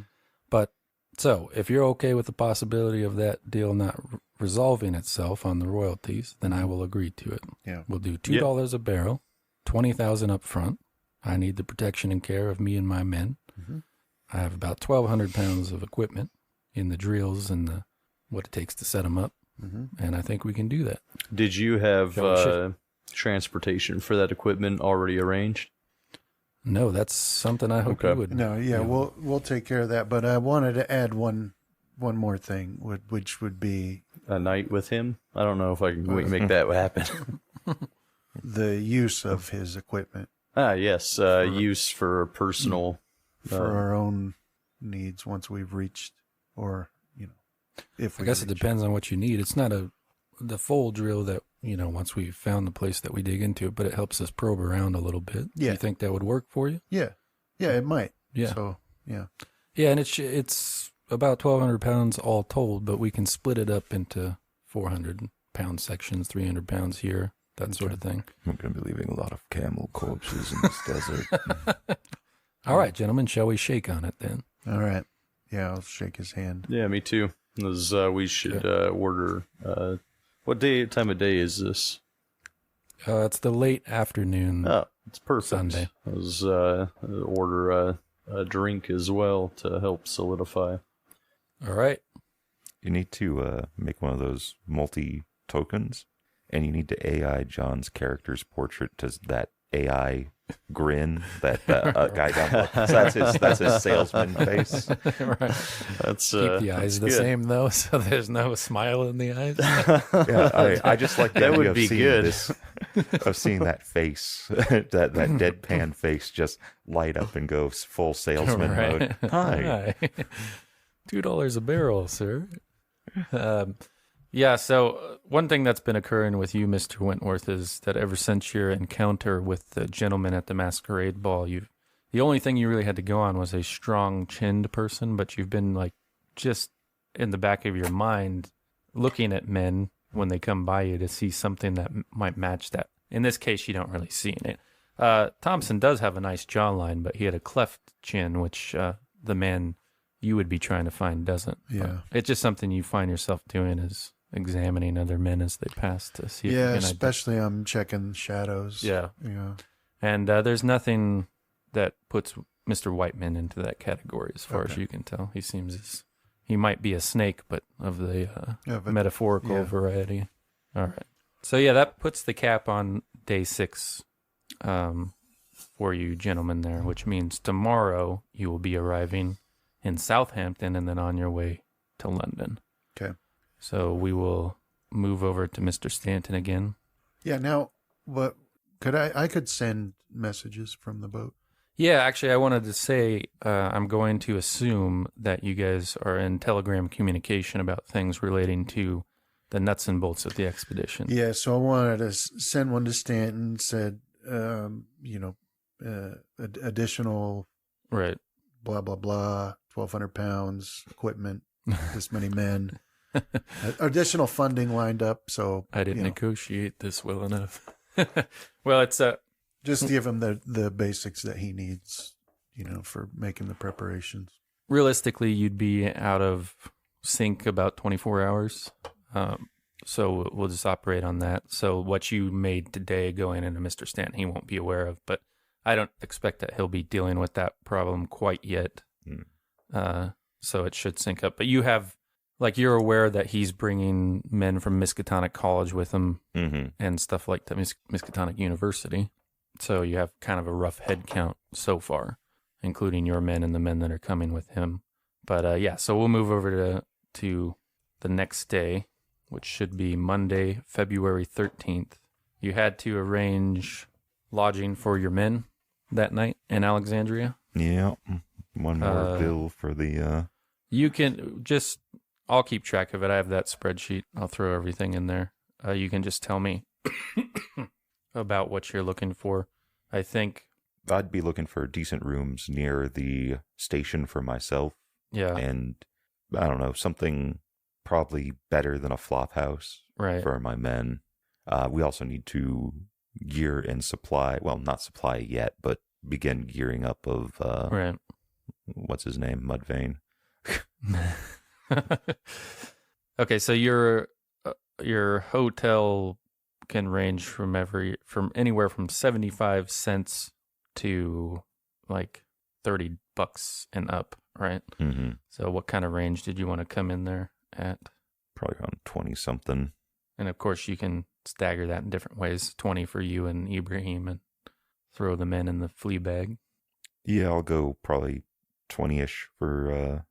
But so, if you're okay with the possibility of that deal not resolving itself on the royalties, then I will agree to it. Yeah. We'll do $2 a barrel, $20,000 up front. I need the protection and care of me and my men. Mm-hmm. I have about 1,200 pounds of equipment in the drills and the what it takes to set them up, Mm-hmm. and I think we can do that. Did you have Shall we shift? transportation for that equipment already arranged? No, that's something I hope Okay. you would. No, yeah, we'll take care of that. But I wanted to add one more thing, which would be A night with him? I don't know if I can make that happen. the use of his equipment Yes, use for personal. for our own needs once we've reached, or if I we guess it reach. depends on what you need. It's not the full drill that, once we found the place that we dig into, but it helps us probe around a little bit. Yeah. You think that would work for you? Yeah, it might. Yeah. So yeah, Yeah, and it's about 1,200 pounds all told, but we can split it up into 400-pound sections, 300 pounds here, that sort of thing. I'm going to be leaving a lot of camel corpses in this desert. All right, gentlemen, shall we shake on it then? all right. Yeah, I'll shake his hand. Yeah, me too. We should order. What time of day is this? It's the late afternoon. Oh, it's perfect. Sunday. Order a drink as well to help solidify. All right. You need to make one of those multi-tokens, and you need to AI John's character's portrait to that AI grin that guy down below. So that's his salesman face. Right. That's Keep the eyes the good. same, though, so there's no smile in the eyes. Yeah, I just like the That idea would of be seeing good. this, of seeing that face, that deadpan face just light up and go full salesman Right. mode. Hi. $2 a barrel, sir. Yeah, so one thing that's been occurring with you, Mr. Wentworth, is that ever since your encounter with the gentleman at the masquerade ball, the only thing you really had to go on was a strong-chinned person, but you've been, just in the back of your mind looking at men when they come by you to see something that might match that. In this case, you don't really see it. Thompson does have a nice jawline, but he had a cleft chin, which the man you would be trying to find doesn't. Yeah. But it's just something you find yourself doing is examining other men as they pass to see if you Yeah, can especially I'm checking shadows. Yeah. Yeah. And there's nothing that puts Mr. Whiteman into that category as far as Okay. you can tell. He might be a snake, but of the Yeah, but metaphorical yeah. variety. All right. So yeah, that puts the cap on day 6 for you gentlemen there, which means tomorrow you will be arriving in Southampton and then on your way to London. Okay. So we will move over to Mr. Stanton again. Yeah. Now, what could I could send messages from the boat? Yeah, actually, I wanted to say I'm going to assume that you guys are in telegram communication about things relating to the nuts and bolts of the expedition. Yeah. So I wanted to send one to Stanton. Said, additional Right. blah blah blah, 1,200 pounds equipment, this many men, additional funding lined up. So I didn't you know, negotiate this well enough. Well, it's just give him the basics that he needs, for making the preparations. realistically, you'd be out of sync about 24 hours. So we'll just operate on that. So what you made today going into Mr. Stanton, he won't be aware of, but I don't expect that he'll be dealing with that problem quite yet. So it should sync up. But you have, you're aware that he's bringing men from Miskatonic College with him and stuff like that, Miskatonic University. So you have kind of a rough head count so far, including your men and the men that are coming with him. But yeah, so we'll move over to the next day, which should be Monday, February 13th. You had to arrange lodging for your men that night in Alexandria. Yeah. One more bill for the... You can just, I'll keep track of it. I have that spreadsheet. I'll throw everything in there. You can just tell me about what you're looking for. I think, I'd be looking for decent rooms near the station for myself. yeah, And I don't know, something probably better than a flop house right. for my men. We also need to gear and supply, well, not supply yet, but begin gearing up of, Right. what's his name? Mudvayne. Okay, so your hotel can range from anywhere from 75 cents to like $30 and up, right? Mm-hmm. So what kind of range did you want to come in there at? Probably around 20 something. And of course you can stagger that in different ways. 20 for you and Ibrahim, and throw the men in the flea bag. Yeah, I'll go probably 20-ish for,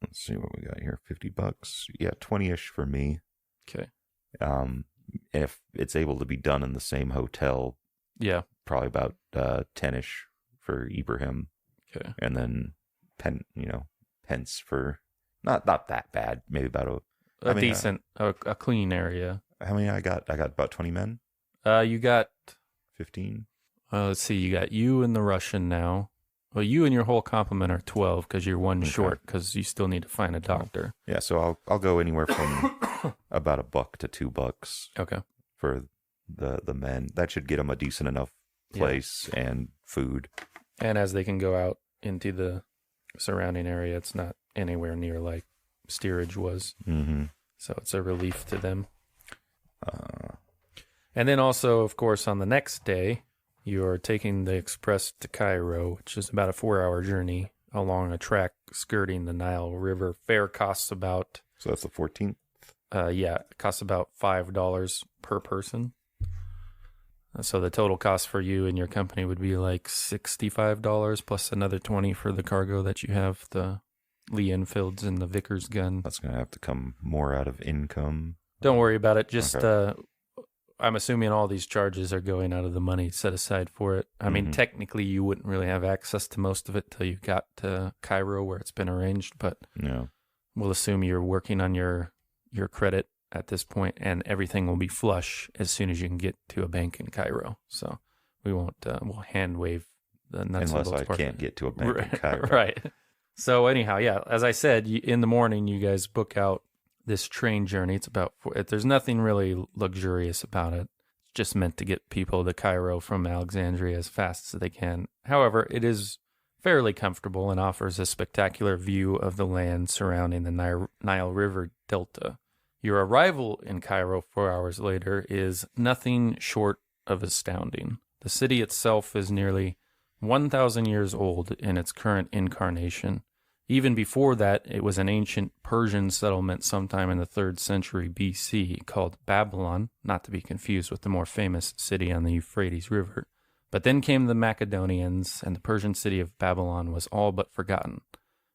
let's see what we got here. $50. Yeah, 20-ish for me. Okay. If it's able to be done in the same hotel, Yeah. probably about 10-ish for Ibrahim. Okay. And then pence for not that bad. Maybe about A decent, a clean area. how many I got? I got about 20 men. You got 15. let's see, you got you and the Russian now. Well, you and your whole complement are 12 because you're one Okay. short because you still need to find a doctor. Yeah, so I'll go anywhere from about $1 to $2 Okay. for the men. That should get them a decent enough place and food. And as they can go out into the surrounding area, it's not anywhere near like steerage was. Mm-hmm. So it's a relief to them. And then also, of course, on the next day, you're taking the express to Cairo, which is about a 4-hour journey along a track skirting the Nile River. Fare costs about, So that's the 14th. it costs about $5 per person. So the total cost for you and your company would be like $65 plus another $20 for the cargo that you have, the Lee Enfields and the Vickers gun. That's going to have to come more out of income. Don't worry about it. Just, Okay. I'm assuming all these charges are going out of the money set aside for it. I mean, Mhm. technically, you wouldn't really have access to most of it till you got to Cairo where it's been arranged, but Yeah. we'll assume you're working on your credit at this point, and everything will be flush as soon as you can get to a bank in Cairo. So we won't, we'll hand wave the nuts and Unless bolts I part of can't it. get to a bank in Cairo. Right. So anyhow, yeah, as I said, in the morning, you guys book out this train journey. It's about there's nothing really luxurious about it. It's just meant to get people to Cairo from Alexandria as fast as they can. However, it is fairly comfortable and offers a spectacular view of the land surrounding the Nile River Delta. Your arrival in Cairo 4 hours later is nothing short of astounding. The city itself is nearly 1,000 years old in its current incarnation. Even before that, it was an ancient Persian settlement sometime in the 3rd century BC called Babylon, not to be confused with the more famous city on the Euphrates River. But then came the Macedonians, and the Persian city of Babylon was all but forgotten.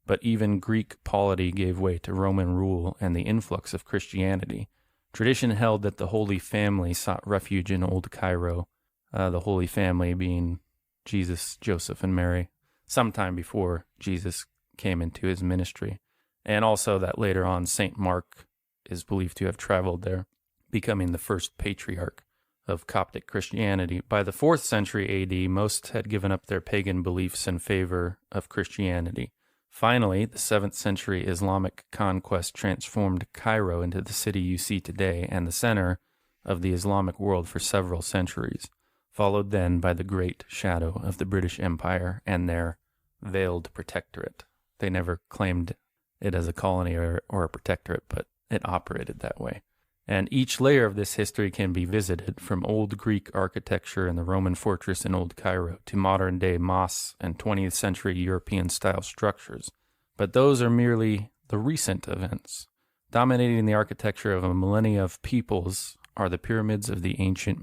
But even Greek polity gave way to Roman rule and the influx of Christianity. Tradition held that the Holy Family sought refuge in Old Cairo, the Holy Family being Jesus, Joseph, and Mary, sometime before Jesus came into his ministry, and also that later on St. Mark is believed to have traveled there, becoming the first patriarch of Coptic Christianity. By the 4th century AD, most had given up their pagan beliefs in favor of Christianity. Finally, the 7th century Islamic conquest transformed Cairo into the city you see today and the center of the Islamic world for several centuries, followed then by the great shadow of the British Empire and their veiled protectorate. They never claimed it as a colony or a protectorate, but it operated that way. And each layer of this history can be visited, from old Greek architecture and the Roman fortress in Old Cairo to modern-day mosques and 20th century European-style structures. But those are merely the recent events. Dominating the architecture of a millennia of peoples are the pyramids of the ancient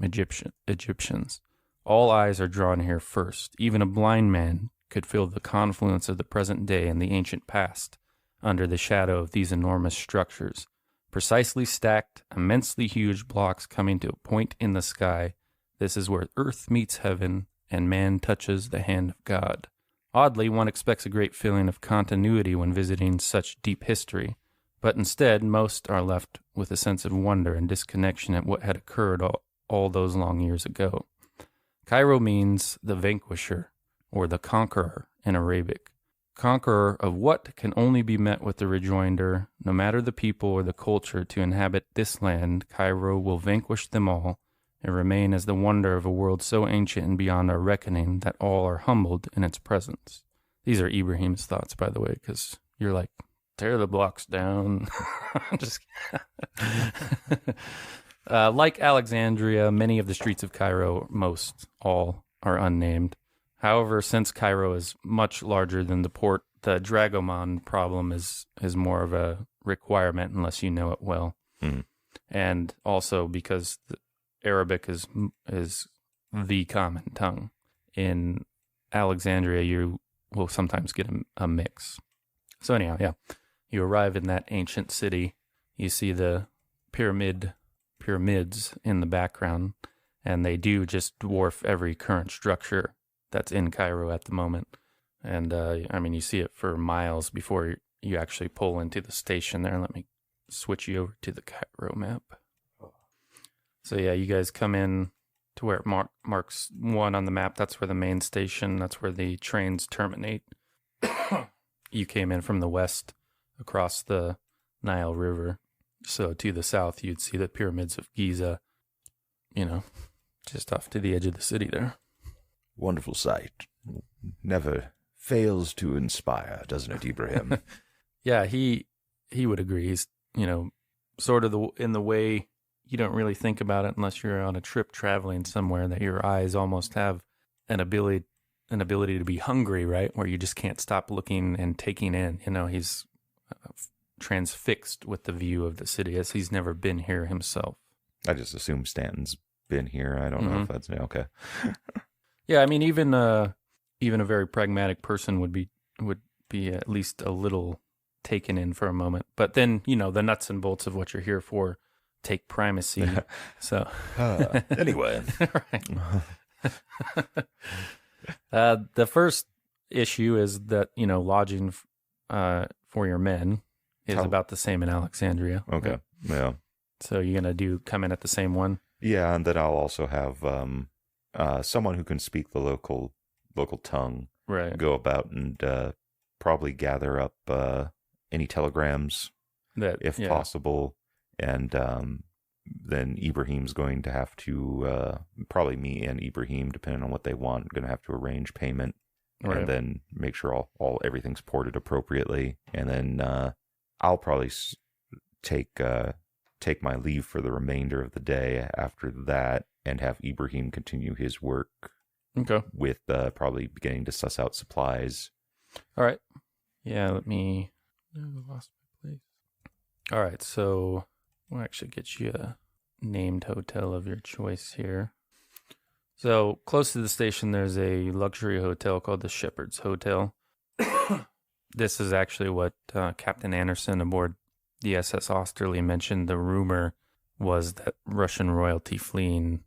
Egyptians. All eyes are drawn here first. Even a blind man could feel the confluence of the present day and the ancient past under the shadow of these enormous structures. Precisely stacked, immensely huge blocks coming to a point in the sky, this is where earth meets heaven and man touches the hand of God. Oddly, one expects a great feeling of continuity when visiting such deep history, but instead most are left with a sense of wonder and disconnection at what had occurred all those long years ago. Cairo means the vanquisher or the conqueror in Arabic. Conqueror of what can only be met with the rejoinder, no matter the people or the culture to inhabit this land, Cairo will vanquish them all and remain as the wonder of a world so ancient and beyond our reckoning that all are humbled in its presence. These are Ibrahim's thoughts, by the way, because you're like, tear the blocks down. Just like Alexandria, many of the streets of Cairo, most all, are unnamed. However, since Cairo is much larger than the port, the Dragoman problem is more of a requirement unless you know it well. Mm-hmm. And also because Arabic is the common tongue. In Alexandria, you will sometimes get a mix. So anyhow, yeah, you arrive in that ancient city. You see the pyramids in the background, and they do just dwarf every current structure that's in Cairo at the moment. And I mean, you see it for miles before you actually pull into the station there. Let me switch you over to the Cairo map. So yeah, you guys come in to where it marks 1 on the map. That's where the main station, that's where the trains terminate. You came in from the west across the Nile River. So to the south, you'd see the pyramids of Giza, just off to the edge of the city there. Wonderful sight. Never fails to inspire, doesn't it, Ibrahim? Yeah, he would agree. He's, sort of in the way you don't really think about it unless you're on a trip traveling somewhere, that your eyes almost have an ability to be hungry, right? Where you just can't stop looking and taking in. He's transfixed with the view of the city as he's never been here himself. I just assume Stanton's been here. I don't know if that's okay. Yeah, I mean, even a very pragmatic person would be at least a little taken in for a moment. But then, the nuts and bolts of what you're here for take primacy. So anyway, the first issue is that lodging for your men is about the same in Alexandria. Okay, right? yeah. So you're gonna come in at the same one. Yeah, and then I'll also have someone who can speak the local tongue. Right. Go about and probably gather up any telegrams if possible. And then Ibrahim's going to have to, probably me and Ibrahim, depending on what they want, going to have to arrange payment. Right. And then make sure everything's ported appropriately. And then I'll probably take my leave for the remainder of the day after that and have Ibrahim continue his work. Okay. With probably beginning to suss out supplies. All right. Yeah, I lost my place. All right, so we'll actually get you a named hotel of your choice here. So close to the station, there's a luxury hotel called the Shepherd's Hotel. This is actually what Captain Anderson aboard the SS Osterley mentioned. The rumor was that Russian royalty fleeing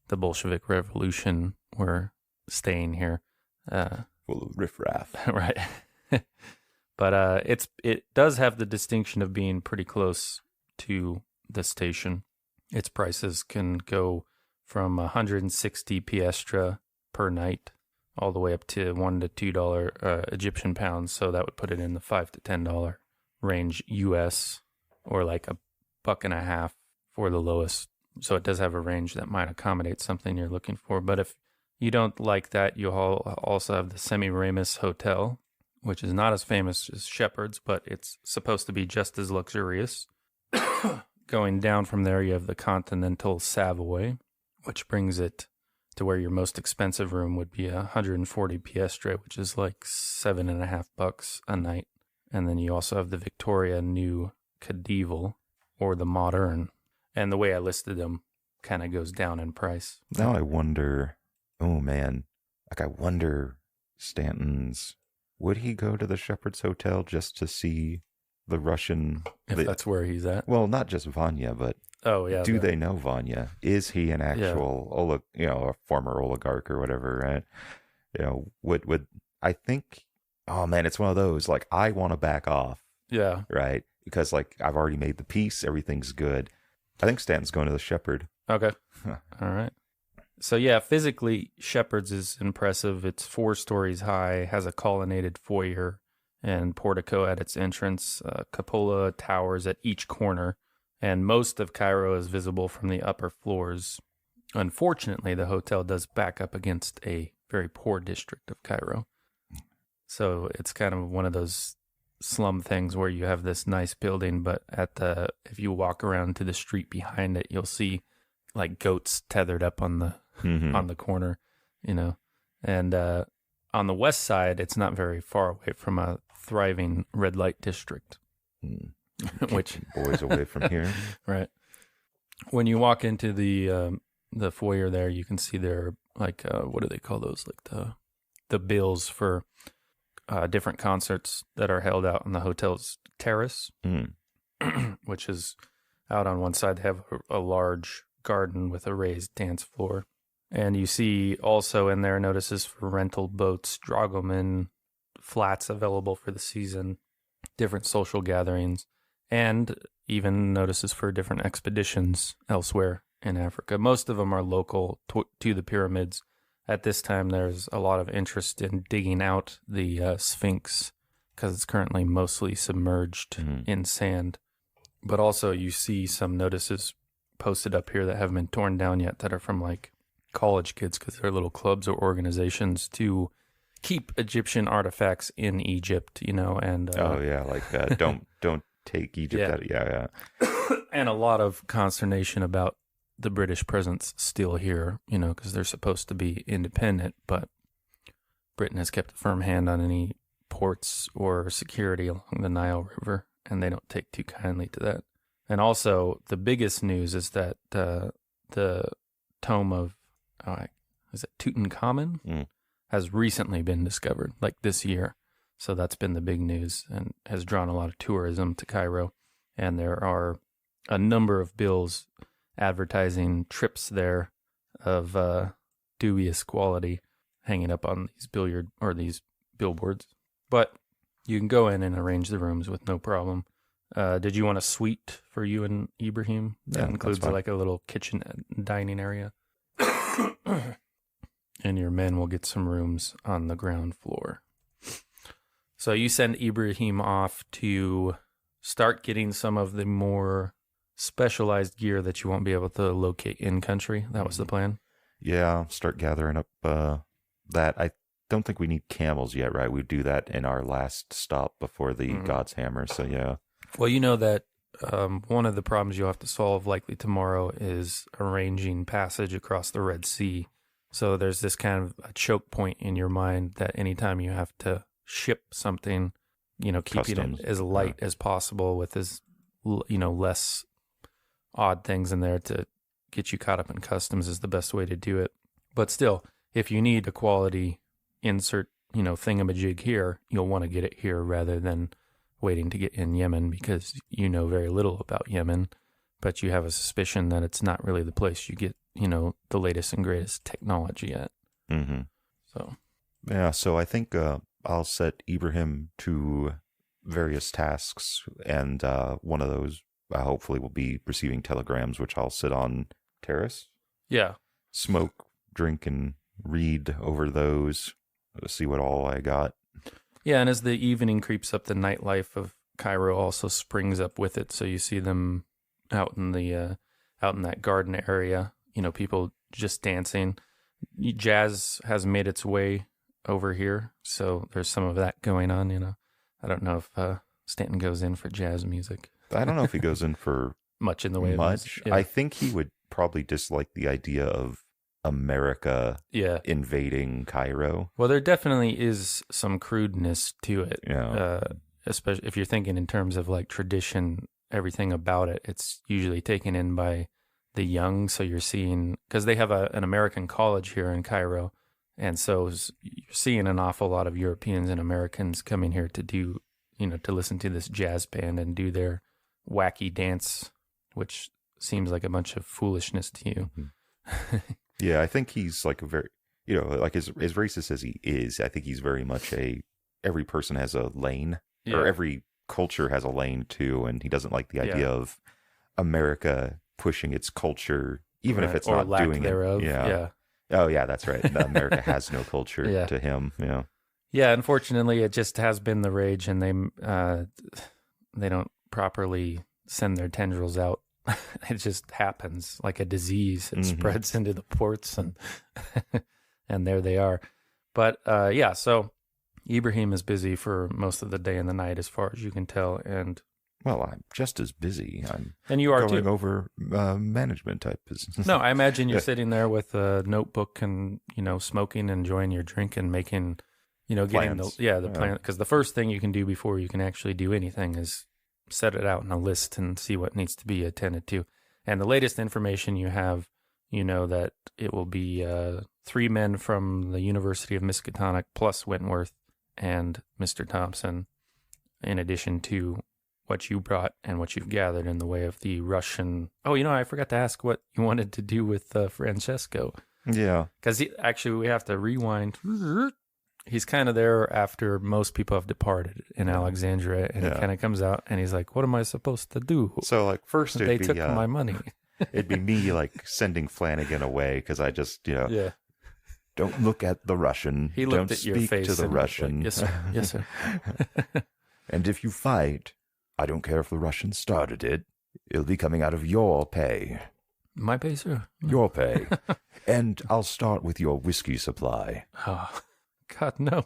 the Bolshevik Revolution were staying here. Full of riffraff. Right. But it does have the distinction of being pretty close to the station. Its prices can go from 160 piastra per night all the way up to $1 to $2 Egyptian pounds. So that would put it in the $5 to $10 range US, or like $1.50 for the lowest. So it does have a range that might accommodate something you're looking for. But if you don't like that, you'll also have the Semiramis Hotel, which is not as famous as Shepherd's, but it's supposed to be just as luxurious. Going down from there, you have the Continental Savoy, which brings it to where your most expensive room would be 140 piastre, which is like $7.50 a night. And then you also have the Victoria New Khedive, or the Modern. And the way I listed them kind of goes down in price. Now I wonder, oh man, I wonder Stanton's, would he go to the Shepherd's Hotel just to see the Russian? If that's where he's at. Well, not just Vanya, but do they know Vanya? Is he an actual, a former oligarch or whatever? Right? Would I think? Oh man, it's one of those. Like, I want to back off. Yeah. Right. Because I've already made the peace. Everything's good. I think Stanton's going to the Shepherd. Okay. All right. So yeah, physically, Shepherd's is impressive. It's 4 stories high, has a colonnaded foyer and portico at its entrance, cupola towers at each corner, and most of Cairo is visible from the upper floors. Unfortunately, the hotel does back up against a very poor district of Cairo. So it's kind of one of those slum things where you have this nice building, but if you walk around to the street behind it, you'll see like goats tethered up on the on the corner, and on the west side, it's not very far away from a thriving red light district. Which boys away from here, right? When you walk into the foyer there, you can see there like what do they call those? Like the bills for different concerts that are held out on the hotel's terrace, which is out on one side. They have a large garden with a raised dance floor. And you see also in there notices for rental boats, dragoman, flats available for the season, different social gatherings, and even notices for different expeditions elsewhere in Africa. Most of them are local to the pyramids. At this time, there's a lot of interest in digging out the Sphinx because it's currently mostly submerged in sand. But also you see some notices posted up here that haven't been torn down yet that are from like college kids because they're little clubs or organizations to keep Egyptian artifacts in Egypt, and don't take Egypt out. Yeah. And a lot of consternation about the British presence still here, because they're supposed to be independent, but Britain has kept a firm hand on any ports or security along the Nile River, and they don't take too kindly to that. And also, the biggest news is that the tomb of, is it Tutankhamun? Has recently been discovered, like this year. So that's been the big news and has drawn a lot of tourism to Cairo. And there are a number of bills advertising trips there of dubious quality hanging up on these billboards. But you can go in and arrange the rooms with no problem. Did you want a suite for you and Ibrahim? That includes like a little kitchen and dining area. And your men will get some rooms on the ground floor. So you send Ibrahim off to start getting some of the more specialized gear that you won't be able to locate in country. That was the plan. Yeah, start gathering up that. I don't think we need camels yet, right? We do that in our last stop before the God's Hammer. So yeah. Well, you know that one of the problems you'll have to solve likely tomorrow is arranging passage across the Red Sea. So there's this kind of a choke point in your mind that anytime you have to ship something, keeping Customs. it as light as possible with as, less odd things in there to get you caught up in customs is the best way to do it. But still, if you need a quality insert, thingamajig here, you'll want to get it here rather than waiting to get in Yemen because you know very little about Yemen, but you have a suspicion that it's not really the place you get, the latest and greatest technology at. Mm-hmm. So, yeah, so I think I'll set Ibrahim to various tasks, and one of those hopefully will be receiving telegrams, which I'll sit on terrace. Yeah. Smoke, drink, and read over those, see what all I got. Yeah, and as the evening creeps up, the nightlife of Cairo also springs up with it. So you see them out in that garden area, people just dancing. Jazz has made its way over here, so there's some of that going on, I don't know if Stanton goes in for jazz music. I don't know if he goes in for much in the way of much. Yeah. I think he would probably dislike the idea of America invading Cairo. Well, there definitely is some crudeness to it. Yeah. Especially if you're thinking in terms of like tradition, everything about it, it's usually taken in by the young. So you're seeing, because they have an American college here in Cairo. And so you're seeing an awful lot of Europeans and Americans coming here to do, to listen to this jazz band and do their wacky dance, which seems like a bunch of foolishness to you. Mm-hmm. Yeah, I think he's like a very, like as racist as he is, I think he's very much every person has a lane, or every culture has a lane too, and he doesn't like the idea of America pushing its culture even if it's or not lack doing thereof. it. Yeah. Oh, yeah, that's right. America has no culture Yeah. to him. Yeah. Yeah, unfortunately, it just has been the rage, and they don't properly send their tendrils out. It just happens like a disease. It spreads into the ports, and and there they are. But yeah, so Ibrahim is busy for most of the day and the night, as far as you can tell, and Well, I'm just as busy. I'm you are going too. over management type business. No, I imagine you're Yeah. sitting there with a notebook and, smoking, enjoying your drink and making, getting Plans. the plan. Because the first thing you can do before you can actually do anything is set it out in a list and see what needs to be attended to. And the latest information you have, that it will be 3 men from the University of Miskatonic plus Wentworth and Mr. Thompson, in addition to what you brought and what you've gathered in the way of the Russian. Oh, I forgot to ask what you wanted to do with Francesco. Yeah. Because actually, we have to rewind. He's kind of there after most people have departed in Alexandria, and he kind of comes out and he's like, "What am I supposed to do?" So, like, first They it'd took be, my money. it'd be me, like, sending Flanagan away because I just, Yeah, don't look at the Russian. he Don't looked at your speak face to the and was like, Russian. yes, sir. Yes, sir. And if you fight, I don't care if the Russians started it. It'll be coming out of your pay. My pay, sir. Your pay. And I'll start with your whiskey supply. Oh, God, no.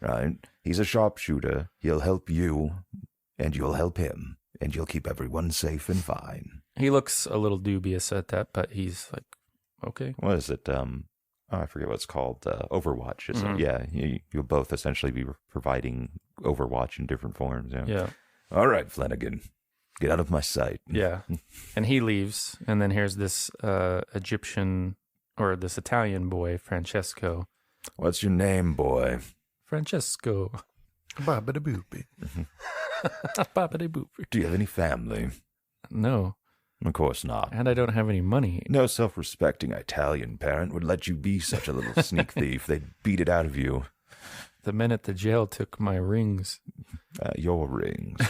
Right? He's a sharpshooter. He'll help you, and you'll help him, and you'll keep everyone safe and fine. He looks a little dubious at that, but he's like, okay. what is it? I forget what it's called. Overwatch. Is Mhm. it? Yeah. You'll both essentially be providing Overwatch in different forms. Yeah. Yeah. All right, Flanagan. Get out of my sight. Yeah. And he leaves, and then here's this Egyptian or this Italian boy, Francesco. What's your name, boy? Francesco. Ba-ba-da-boopy. Boppity-boop. Do you have any family? No, Of course not. and I don't have any money. No self-respecting Italian parent would let you be such a little sneak thief. They'd beat it out of you. The men at the jail took my rings. Your rings.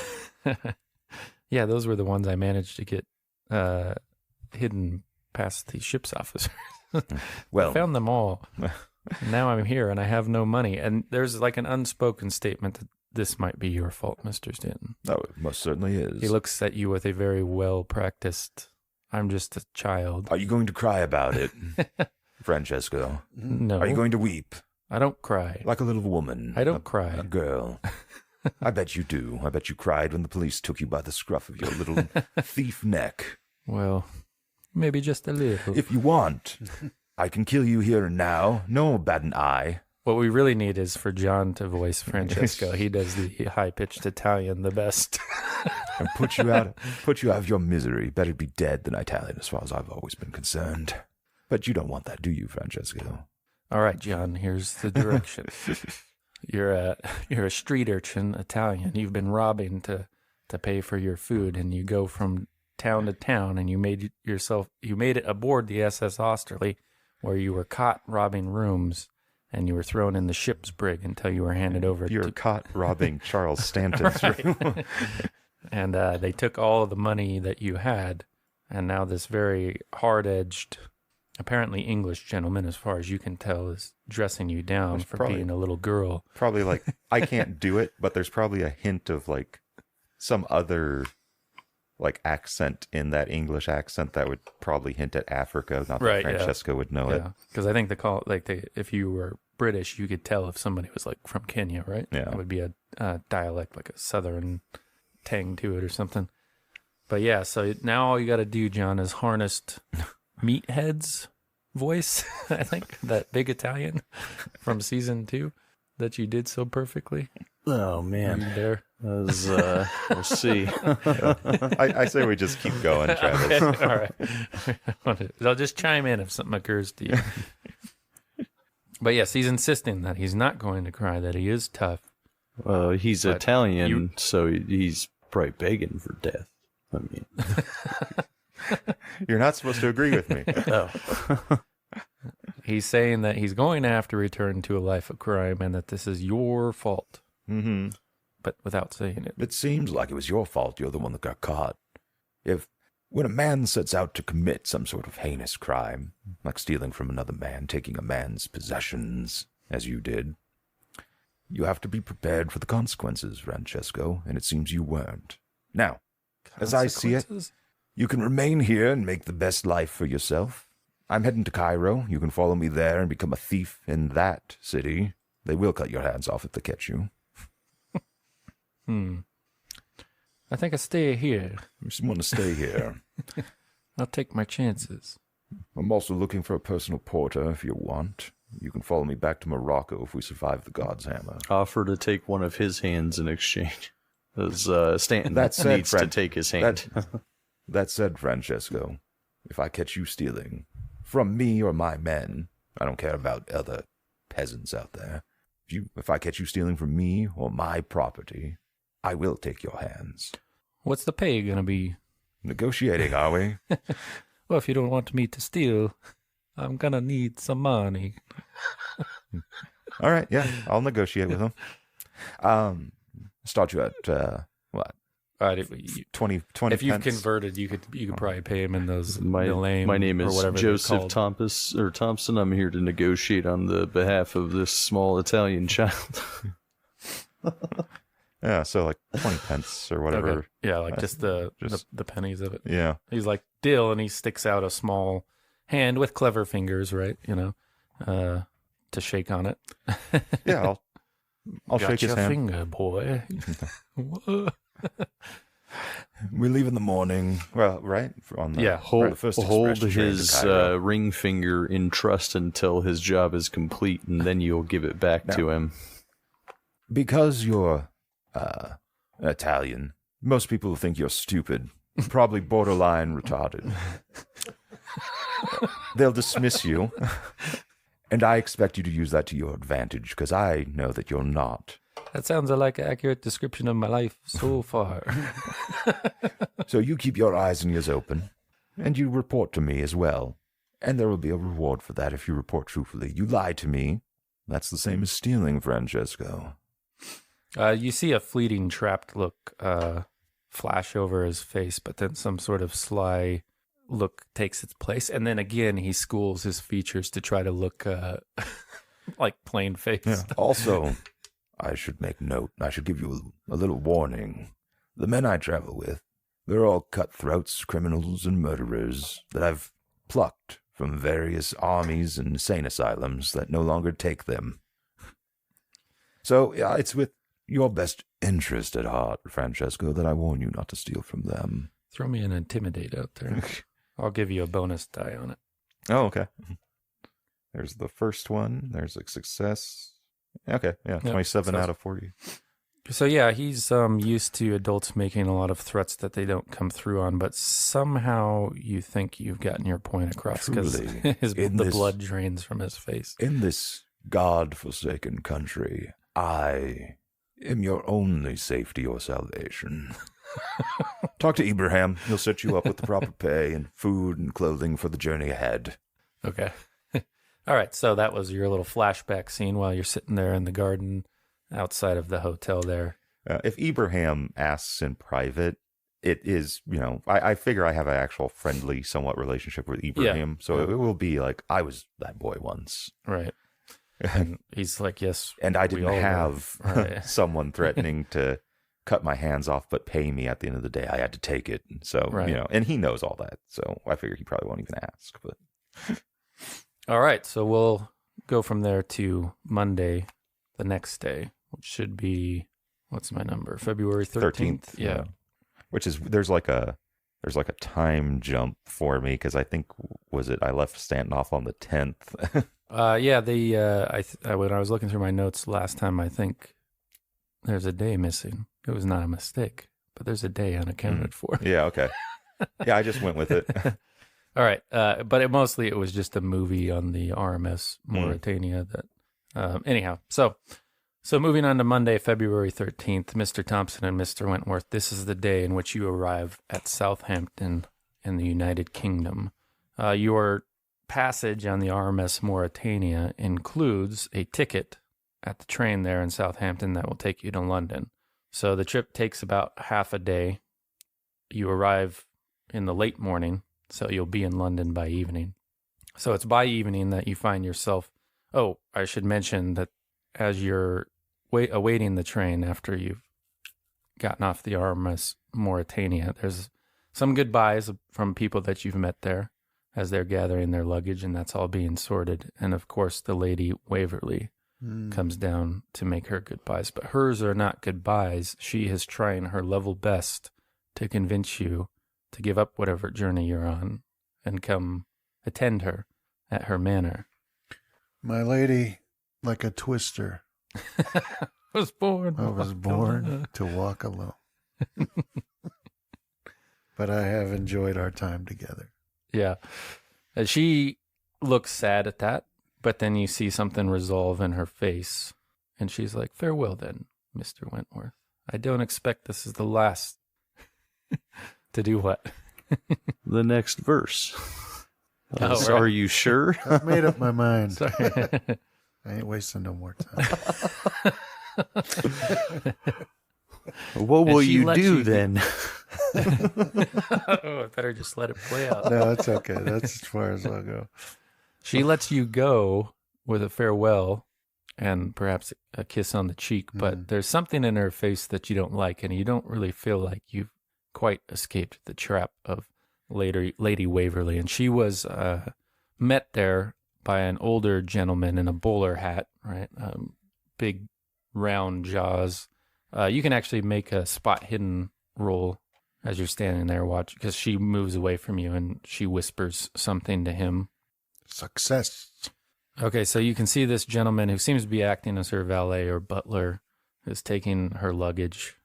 Yeah, those were the ones I managed to get hidden past the ship's officer. I Well, found them all. Now I'm here and I have no money. And there's like an unspoken statement that this might be your fault, Mr. Stanton. oh, it most certainly is. He looks at you with a very well practiced, I'm just a child. Are you going to cry about it, Francesco? No, Are you going to weep I don't cry. like a little woman? I don't A cry. girl. I bet you do. I bet you cried when the police took you by the scruff of your little thief neck. Well, maybe just a little. If you want, I can kill you here and now. No bat an eye. What we really need is for John to voice Francesco. He does the high-pitched Italian the best. And put you out of your misery. Better be dead than Italian, as far as I've always been concerned. But you don't want that, do you, Francesco? All right, John, here's the direction. You're a street urchin, Italian. You've been robbing to pay for your food, and you go from town to town, and you made it aboard the SS Osterley, where you were caught robbing rooms, and you were thrown in the ship's brig until you were handed over You're to caught robbing Charles Stanton's room. and they took all of the money that you had, and now this very hard-edged, apparently English gentleman, as far as you can tell, is dressing you down There's for probably- being a little girl. Probably like, I can't do it, but there's probably a hint of like some other like accent in that English accent that would probably hint at Africa. Not that Right, yeah. Francesco would know it. Yeah, because I think if you were British, you could tell if somebody was like from Kenya, right? Yeah. It would be a dialect, like a southern tang to it or something. But yeah, so now all you got to do, John, is harnessed Meathead's voice. I think that big Italian from season 2 that you did so perfectly. Oh Are man, you there? we'll see. I say we just keep going, Travis. Okay, all right. I'll just chime in if something occurs to you. But yes, he's insisting that he's not going to cry, that he is tough. He's But Italian, you- so he's probably begging for death. I mean, You're not supposed to agree with me. Oh. He's saying that he's going to have to return to a life of crime and that this is your fault, Mm-hmm. but without saying it. It seems like it was your fault. You're the one that got caught. If When a man sets out to commit some sort of heinous crime, like stealing from another man, taking a man's possessions, as you did, you have to be prepared for the consequences, Francesco, and it seems you weren't. Now, as I see it, you can remain here and make the best life for yourself. I'm heading to Cairo. You can follow me there and become a thief in that city. They will cut your hands off if they catch you. I think I stay here. I just want to stay here. I'll take my chances. I'm also looking for a personal porter if you want. You can follow me back to Morocco if we survive the God's Hammer. Offer to take one of his hands in exchange. As Stanton needs to take his hand. That said, Francesco, if I catch you stealing from me or my men, I don't care about other peasants out there. If I catch you stealing from me or my property, I will take your hands. What's the pay gonna be? Negotiating, are we? Well, if you don't want me to steal, I'm gonna need some money. All right, yeah, I'll negotiate with him. Start you at what? 20 if you've pence? Converted, you could probably pay him in those My name is Joseph Thompson. I'm here to negotiate on the behalf of this small Italian child. Yeah, so like 20 pence or whatever. Okay. Yeah, like just the pennies of it. Yeah. He's like, deal, and he sticks out a small hand with clever fingers, right? To shake on it. Yeah, I'll shake his hand. Finger, boy. We leave in the morning. Well, right? On the, hold the first hold express train to his Cairo. ring finger in trust until his job is complete, and then you'll give it back to him. Because you're Italian, most people think you're stupid, probably borderline retarded. They'll dismiss you, and I expect you to use that to your advantage, because I know that you're not. That sounds like an accurate description of my life so far. So you keep your eyes and ears open, and you report to me as well. And there will be a reward for that if you report truthfully. You lie to me, that's the same as stealing, Francesco. You see a fleeting, trapped look flash over his face, but then some sort of sly look takes its place. And then again, he schools his features to try to look like plain-faced. Yeah. Also, I should make note, I should give you a little warning. The men I travel with, they're all cutthroats, criminals, and murderers that I've plucked from various armies and insane asylums that no longer take them. So, yeah, it's with your best interest at heart, Francesco, that I warn you not to steal from them. Throw me an intimidate out there. I'll give you a bonus die on it. Oh, okay. There's the first one. There's a success. Okay, yeah, 27 out of 40. So yeah, he's used to adults making a lot of threats that they don't come through on, but somehow you think you've gotten your point across because the blood drains from his face. In this God-forsaken country, I am your only safety or salvation. Talk to Ibrahim. He'll set you up with the proper pay and food and clothing for the journey ahead. Okay. All right, so that was your little flashback scene while you're sitting there in the garden outside of the hotel there. If Ibrahim asks in private, it is, I figure I have an actual friendly, somewhat relationship with Ibrahim, so it will be like, I was that boy once. Right. And he's like, yes. And I didn't have someone threatening to cut my hands off but pay me at the end of the day. I had to take it. So, and he knows all that, so I figure he probably won't even ask. But all right, so we'll go from there to Monday, the next day, which should be, what's my number? February 13th? Yeah. Which is, there's like a time jump for me because I think, I left Stanton off on the 10th. When I was looking through my notes last time, I think there's a day missing. It was not a mistake, but there's a day unaccounted for. Yeah, okay. Yeah, I just went with it. All right, but it was just a movie on the RMS Mauritania that, anyhow. So moving on to Monday, February 13th, Mr. Thompson and Mr. Wentworth, this is the day in which you arrive at Southampton in the United Kingdom. Your passage on the RMS Mauritania includes a ticket at the train there in Southampton that will take you to London. So the trip takes about half a day. You arrive in the late morning, so you'll be in London by evening. So it's by evening that you find yourself. Oh, I should mention that as you're awaiting the train after you've gotten off the RMS Mauritania, there's some goodbyes from people that you've met there as they're gathering their luggage, and that's all being sorted. And of course, the Lady Waverly comes down to make her goodbyes, but hers are not goodbyes. She is trying her level best to convince you to give up whatever journey you're on and come attend her at her manor. My lady, like a twister, I was born to walk alone. But I have enjoyed our time together. Yeah. She looks sad at that, but then you see something resolve in her face, and she's like, farewell then, Mr. Wentworth. I don't expect this is the last. To do what? The next verse. Oh, right. Are you sure? I've made up my mind. Sorry. I ain't wasting no more time. What will she you let do you- then? Oh, I better just let it play out. No, it's okay. That's as far as I'll go. She lets you go with a farewell and perhaps a kiss on the cheek, but there's something in her face that you don't like, and you don't really feel like you've quite escaped the trap of Lady Waverly. And she was met there by an older gentleman in a bowler hat, right? Big round jaws. You can actually make a spot hidden roll as you're standing there watching, because she moves away from you and she whispers something to him. Success. Okay, so you can see this gentleman who seems to be acting as her valet or butler is taking her luggage.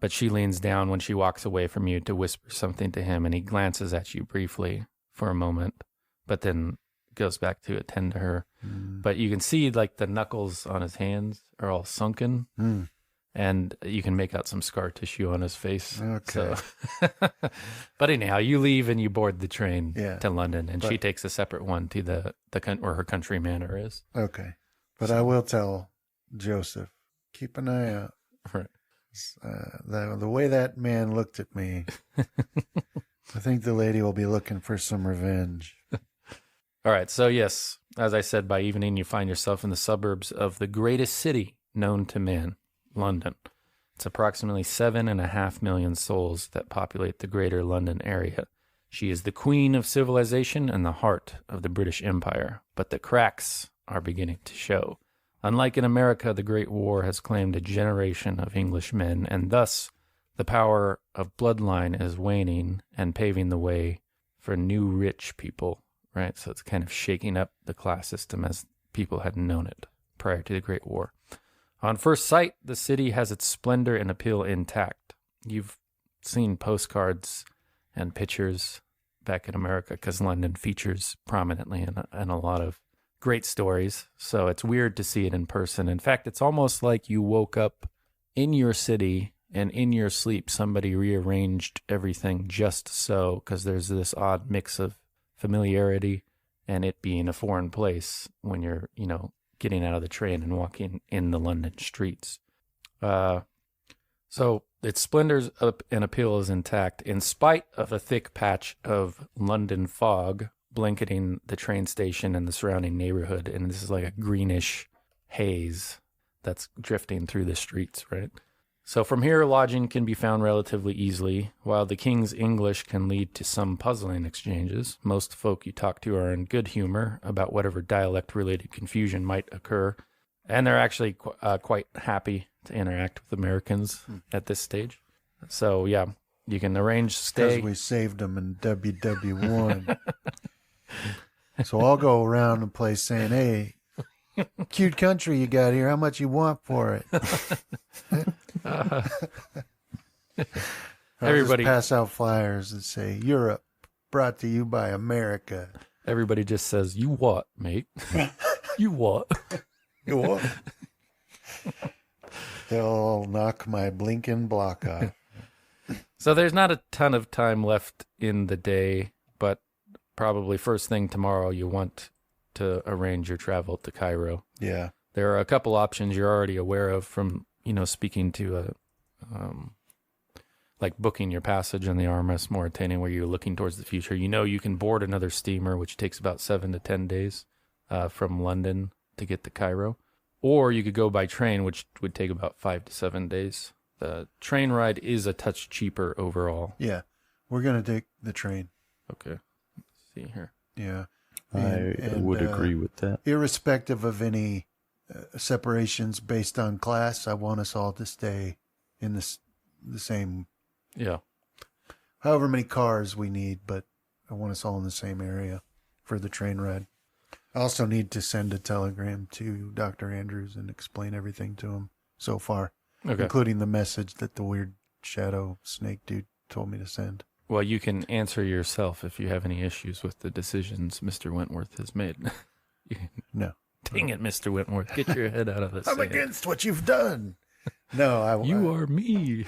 But she leans down when she walks away from you to whisper something to him, and he glances at you briefly for a moment, but then goes back to attend to her. But you can see like the knuckles on his hands are all sunken, and you can make out some scar tissue on his face. Okay. So, but anyhow, you leave and you board the train Yeah. to London, and she takes a separate one to the where her country manor is. Okay. But I will tell Joseph, keep an eye out. Right. The way that man looked at me, I think the lady will be looking for some revenge. All right. So yes, as I said, by evening you find yourself in the suburbs of the greatest city known to man, London. It's approximately 7.5 million souls that populate the greater London area. She is the queen of civilization and the heart of the British Empire, but the cracks are beginning to show. Unlike in America, the Great War has claimed a generation of Englishmen, and thus the power of bloodline is waning and paving the way for new rich people, right? So it's kind of shaking up the class system as people had known it prior to the Great War. On first sight, the city has its splendor and appeal intact. You've seen postcards and pictures back in America because London features prominently in a lot of great stories. So it's weird to see it in person. In fact, it's almost like you woke up in your city and in your sleep, somebody rearranged everything just so, because there's this odd mix of familiarity and it being a foreign place when you're, getting out of the train and walking in the London streets. So its splendors and appeal is intact in spite of a thick patch of London fog blanketing the train station and the surrounding neighborhood. And this is like a greenish haze that's drifting through the streets, right? So from here, lodging can be found relatively easily. While the king's English can lead to some puzzling exchanges, most folk you talk to are in good humor about whatever dialect-related confusion might occur. And they're actually quite happy to interact with Americans at this stage. So, yeah, you can arrange stay. Because we saved them in WW1. So I'll go around the place saying, hey, cute country you got here. How much you want for it? Everybody just pass out flyers that say, Europe, brought to you by America. Everybody just says, you what, mate? You what? You what? They'll knock my blinking block off. So there's not a ton of time left in the day, but probably first thing tomorrow you want to arrange your travel to Cairo. Yeah. There are a couple options you're already aware of from, speaking to like booking your passage on the RMS Mauritania where you're looking towards the future, you know you can board another steamer, which takes about 7 to 10 days from London to get to Cairo. Or you could go by train, which would take about 5 to 7 days. The train ride is a touch cheaper overall. Yeah. We're going to take the train. Okay. Let's see here. Yeah. I would agree with that. Irrespective of any separations based on class, I want us all to stay in the same, Yeah. however many cars we need, but I want us all in the same area for the train ride. I also need to send a telegram to Dr. Andrews and explain everything to him so far, including the message that the weird shadow snake dude told me to send. Well, you can answer yourself if you have any issues with the decisions Mr. Wentworth has made. No. Dang it, Mr. Wentworth. Get your head out of the I'm sand. against what you've done. No, You are me.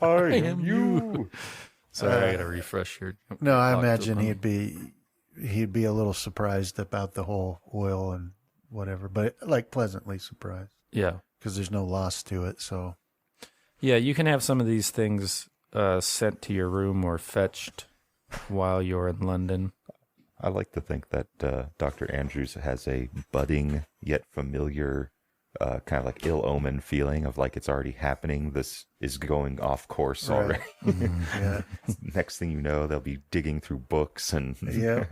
I am you. Sorry, I got to refresh your... No, I locked imagine up on he'd be a little surprised about the whole oil and whatever, but like pleasantly surprised Yeah. because there's no loss to it. So Yeah, you can have some of these things sent to your room or fetched while you're in London. I like to think that Dr. Andrews has a budding yet familiar kind of like ill omen feeling of like it's already happening. This is going off course Right. already. yeah, Next thing you know, they'll be digging through books and yeah,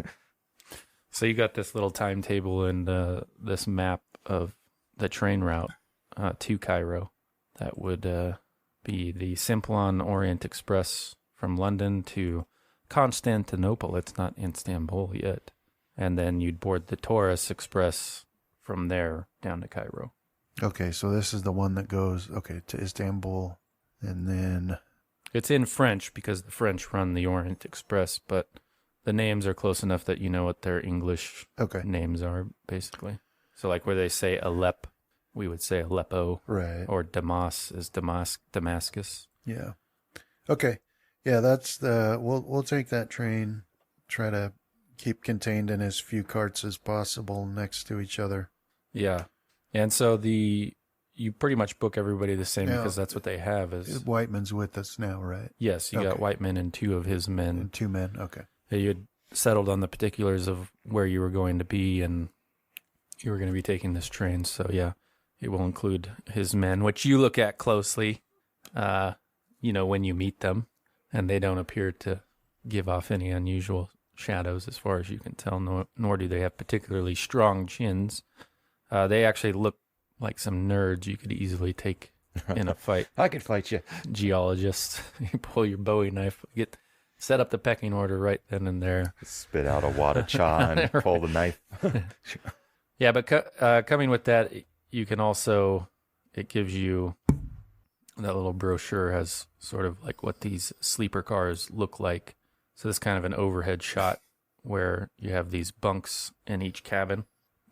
So you got this little timetable and this map of the train route to Cairo. That would be the Simplon Orient Express from London to Constantinople. It's not Istanbul yet. And then you'd board the Taurus Express from there down to Cairo. Okay, so this is the one that goes to Istanbul, and then It's in French because the French run the Orient Express, but the names are close enough that you know what their English names are, basically. So like where they say Alep, we would say Aleppo, right, or Damas is Damascus. yeah, okay, yeah. That's the we'll take that train. Try to keep contained in as few carts as possible next to each other. Yeah. And so you pretty much book everybody the same Yeah. because that's what they have is... Whiteman's with us now, right? Yes, you got Okay. Whiteman and 2 of his men. And 2 men. Okay. You had settled on the particulars of where you were going to be and you were going to be taking this train. So yeah, it will include his men, which you look at closely, when you meet them, and they don't appear to give off any unusual shadows as far as you can tell, nor do they have particularly strong chins. They actually look like some nerds you could easily take in a fight. I could fight you. Geologists, you pull your Bowie knife, set up the pecking order right then and there. Spit out a wad of cha and pull the knife. Yeah, but coming with that, you can also, it gives you, that little brochure has sort of like what these sleeper cars look like. So this kind of an overhead shot where you have these bunks in each cabin,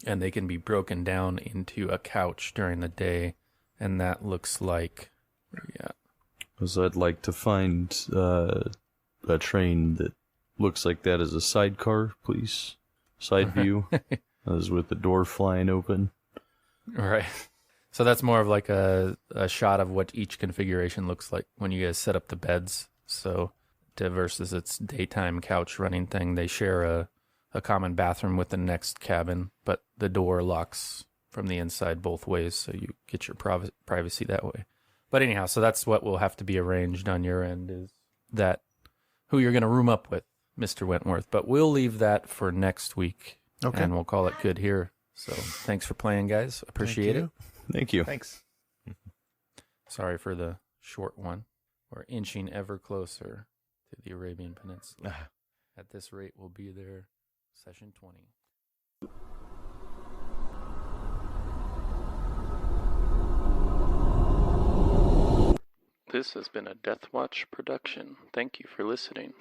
and they can be broken down into a couch during the day, and that looks like, Because I'd like to find a train that looks like that as a sidecar, please. Side view, as with the door flying open. right. So that's more of like a shot of what each configuration looks like when you guys set up the beds. So versus its daytime couch running thing, they share a common bathroom with the next cabin, but the door locks from the inside both ways, so you get your privacy that way. But anyhow, so that's what will have to be arranged on your end, is that who you're going to room up with, Mr. Wentworth. But we'll leave that for next week, and we'll call it good here. So thanks for playing, guys. Appreciate it. Thank you. Thanks. Sorry for the short one. We're inching ever closer to the Arabian Peninsula. At this rate, we'll be there session 20. This has been a Deathwatch production. Thank you for listening.